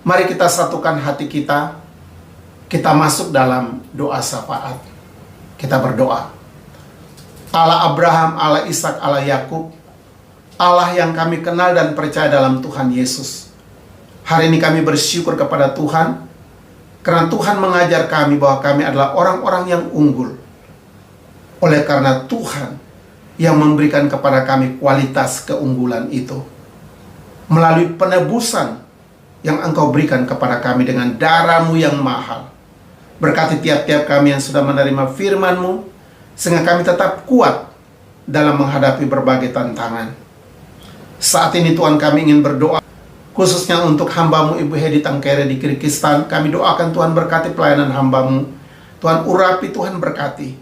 mari kita satukan hati kita. Kita masuk dalam doa syafaat. Kita berdoa. Allah Abraham, Allah Ishak, Allah Yakub, Allah yang kami kenal dan percaya dalam Tuhan Yesus. Hari ini kami bersyukur kepada Tuhan, karena Tuhan mengajar kami bahwa kami adalah orang-orang yang unggul. Oleh karena Tuhan yang memberikan kepada kami kualitas keunggulan itu. Melalui penebusan yang Engkau berikan kepada kami dengan darah-Mu yang mahal. Berkati tiap-tiap kami yang sudah menerima firman-Mu, sehingga kami tetap kuat dalam menghadapi berbagai tantangan. Saat ini Tuhan, kami ingin berdoa, khususnya untuk hamba-Mu Ibu Hedi Tangkere di Kyrgyzstan. Kami doakan Tuhan berkati pelayanan hamba-Mu. Tuhan urapi, Tuhan berkati.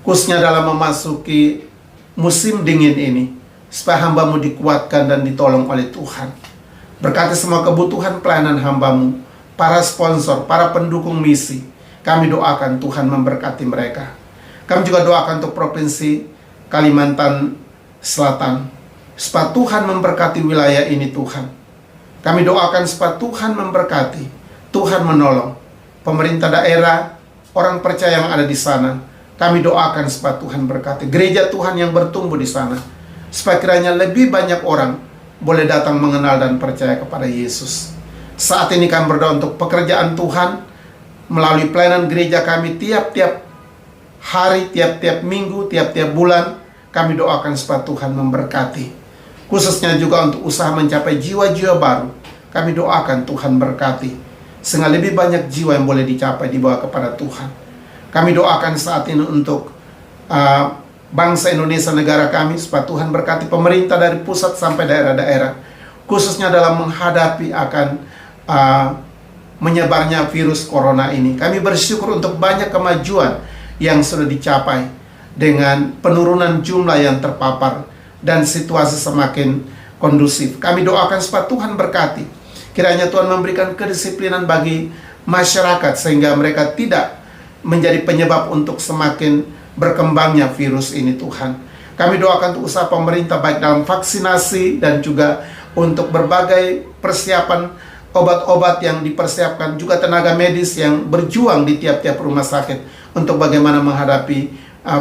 Khususnya dalam memasuki musim dingin ini, supaya hamba-Mu dikuatkan dan ditolong oleh Tuhan. Berkati semua kebutuhan pelayanan hamba-Mu, para sponsor, para pendukung misi. Kami doakan Tuhan memberkati mereka. Kami juga doakan untuk Provinsi Kalimantan Selatan, supaya Tuhan memberkati wilayah ini Tuhan. Kami doakan supaya Tuhan memberkati, Tuhan menolong pemerintah daerah, orang percaya yang ada di sana. Kami doakan supaya Tuhan berkati gereja Tuhan yang bertumbuh di sana, supaya kiranya lebih banyak orang boleh datang mengenal dan percaya kepada Yesus. Saat ini kami berdoa untuk pekerjaan Tuhan melalui pelayanan gereja kami tiap-tiap hari, tiap-tiap minggu, tiap-tiap bulan. Kami doakan supaya Tuhan memberkati. Khususnya juga untuk usaha mencapai jiwa-jiwa baru. Kami doakan Tuhan berkati, sehingga lebih banyak jiwa yang boleh dicapai dibawa kepada Tuhan. Kami doakan saat ini untuk bangsa Indonesia, negara kami, supaya Tuhan berkati pemerintah dari pusat sampai daerah-daerah, khususnya dalam menghadapi akan menyebarnya virus corona ini. Kami bersyukur untuk banyak kemajuan yang sudah dicapai dengan penurunan jumlah yang terpapar dan situasi semakin kondusif. Kami doakan supaya Tuhan berkati. Kiranya Tuhan memberikan kedisiplinan bagi masyarakat sehingga mereka tidak menjadi penyebab untuk semakin berkembangnya virus ini Tuhan. Kami doakan untuk usaha pemerintah baik dalam vaksinasi dan juga untuk berbagai persiapan obat-obat yang dipersiapkan, juga tenaga medis yang berjuang di tiap-tiap rumah sakit untuk bagaimana menghadapi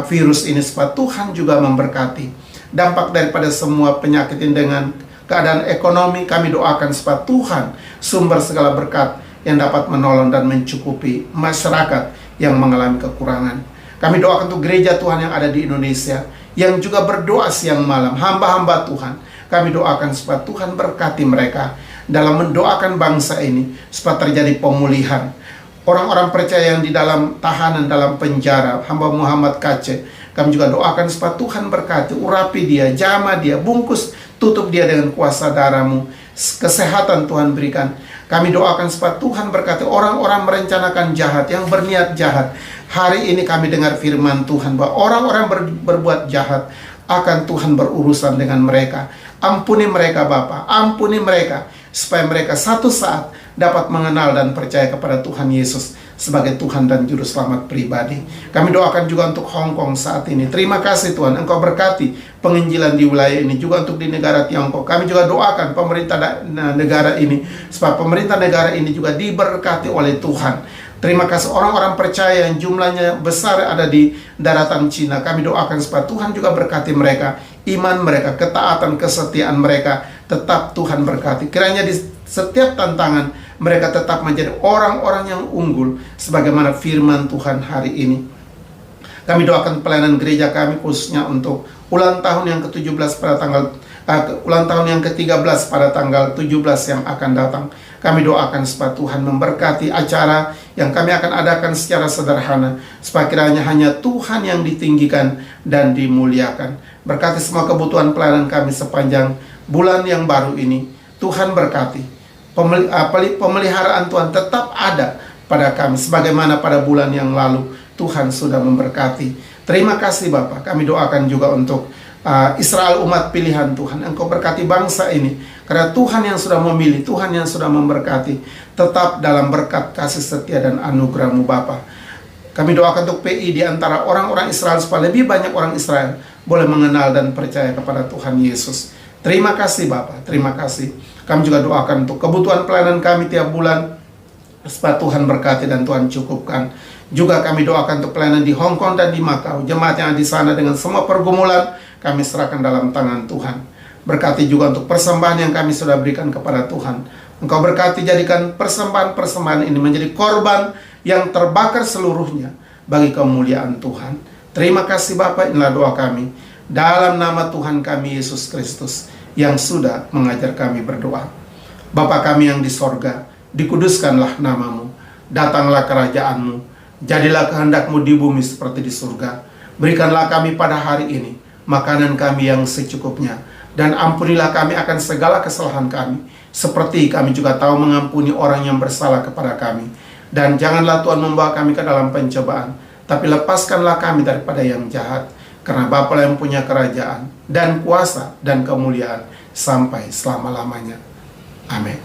virus ini, supaya Tuhan juga memberkati. Dampak daripada semua penyakit ini dengan keadaan ekonomi, kami doakan supaya Tuhan sumber segala berkat yang dapat menolong dan mencukupi masyarakat yang mengalami kekurangan. Kami doakan untuk gereja Tuhan yang ada di Indonesia, yang juga berdoa siang malam, hamba-hamba Tuhan. Kami doakan supaya Tuhan berkati mereka dalam mendoakan bangsa ini, supaya terjadi pemulihan. Orang-orang percaya yang di dalam tahanan, dalam penjara, hamba Muhammad Kace, kami juga doakan supaya Tuhan berkati, urapi dia, jamah dia, bungkus, tutup dia dengan kuasa darah-Mu. Kesehatan Tuhan berikan. Kami doakan supaya Tuhan berkati orang-orang merencanakan jahat, yang berniat jahat. Hari ini kami dengar firman Tuhan bahwa orang-orang berbuat jahat akan Tuhan berurusan dengan mereka. Ampuni mereka Bapa, ampuni mereka, supaya mereka satu saat dapat mengenal dan percaya kepada Tuhan Yesus sebagai Tuhan dan Juru Selamat pribadi. Kami doakan juga untuk Hong Kong saat ini. Terima kasih Tuhan, Engkau berkati penginjilan di wilayah ini, juga untuk di negara Tiongkok. Kami juga doakan pemerintah negara ini, supaya pemerintah negara ini juga diberkati oleh Tuhan. Terima kasih orang-orang percaya yang jumlahnya besar ada di daratan Cina. Kami doakan supaya Tuhan juga berkati mereka, iman mereka, ketaatan, kesetiaan mereka, tetap Tuhan berkati. Kiranya di setiap tantangan mereka tetap menjadi orang-orang yang unggul sebagaimana firman Tuhan hari ini. Kami doakan pelayanan gereja kami khususnya untuk ulang tahun yang ke-17 pada tanggal ulang tahun yang ke-13 pada tanggal 17 yang akan datang. Kami doakan supaya Tuhan memberkati acara yang kami akan adakan secara sederhana, supaya kiranya hanya Tuhan yang ditinggikan dan dimuliakan. Berkati semua kebutuhan pelayanan kami sepanjang bulan yang baru ini. Tuhan berkati. Pemeliharaan Tuhan tetap ada pada kami, sebagaimana pada bulan yang lalu Tuhan sudah memberkati. Terima kasih Bapa. Kami doakan juga untuk Israel, umat pilihan Tuhan. Engkau berkati bangsa ini, karena Tuhan yang sudah memilih, Tuhan yang sudah memberkati, tetap dalam berkat kasih setia dan anugerah-Mu Bapa. Kami doakan untuk PI di antara orang-orang Israel, supaya lebih banyak orang Israel boleh mengenal dan percaya kepada Tuhan Yesus. Terima kasih Bapa, terima kasih. Kami juga doakan untuk kebutuhan pelayanan kami tiap bulan, supaya Tuhan berkati dan Tuhan cukupkan. Juga kami doakan untuk pelayanan di Hong Kong dan di Macau. Jemaat yang ada di sana dengan semua pergumulan, kami serahkan dalam tangan Tuhan. Berkati juga untuk persembahan yang kami sudah berikan kepada Tuhan. Engkau berkati, jadikan persembahan-persembahan ini menjadi korban yang terbakar seluruhnya bagi kemuliaan Tuhan. Terima kasih Bapa, inilah doa kami. Dalam nama Tuhan kami Yesus Kristus yang sudah mengajar kami berdoa. Bapa kami yang di sorga, dikuduskanlah namamu. Datanglah kerajaanmu. Jadilah kehendak-Mu di bumi seperti di surga. Berikanlah kami pada hari ini makanan kami yang secukupnya. Dan ampunilah kami akan segala kesalahan kami, seperti kami juga tahu mengampuni orang yang bersalah kepada kami. Dan janganlah Tuhan membawa kami ke dalam pencobaan, tapi lepaskanlah kami daripada yang jahat. Karena Bapa yang punya kerajaan, dan kuasa, dan kemuliaan sampai selama-lamanya. Amin.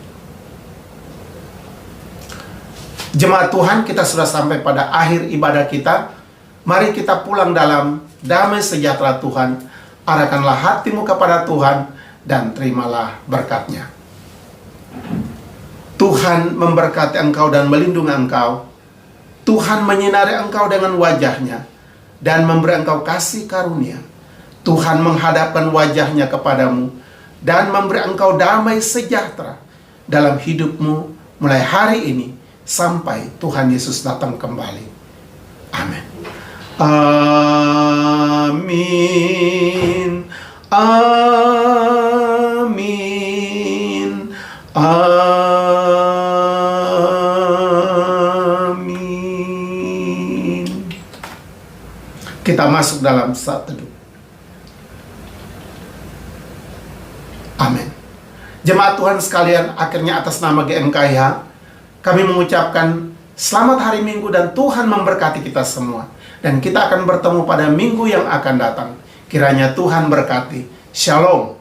Jemaat Tuhan, kita sudah sampai pada akhir ibadah kita. Mari kita pulang dalam damai sejahtera Tuhan. Arahkanlah hatimu kepada Tuhan dan terimalah berkat-Nya. Tuhan memberkati engkau dan melindungi engkau. Tuhan menyinari engkau dengan wajah-Nya dan memberi engkau kasih karunia. Tuhan menghadapkan wajah-Nya kepadamu dan memberi engkau damai sejahtera dalam hidupmu mulai hari ini sampai Tuhan Yesus datang kembali. Amin. Amin. Amin. Amin. Kita masuk dalam saat teduh. Amin. Jemaat Tuhan sekalian, akhirnya atas nama GMKIH kami mengucapkan selamat hari Minggu dan Tuhan memberkati kita semua. Dan kita akan bertemu pada minggu yang akan datang. Kiranya Tuhan berkati. Shalom.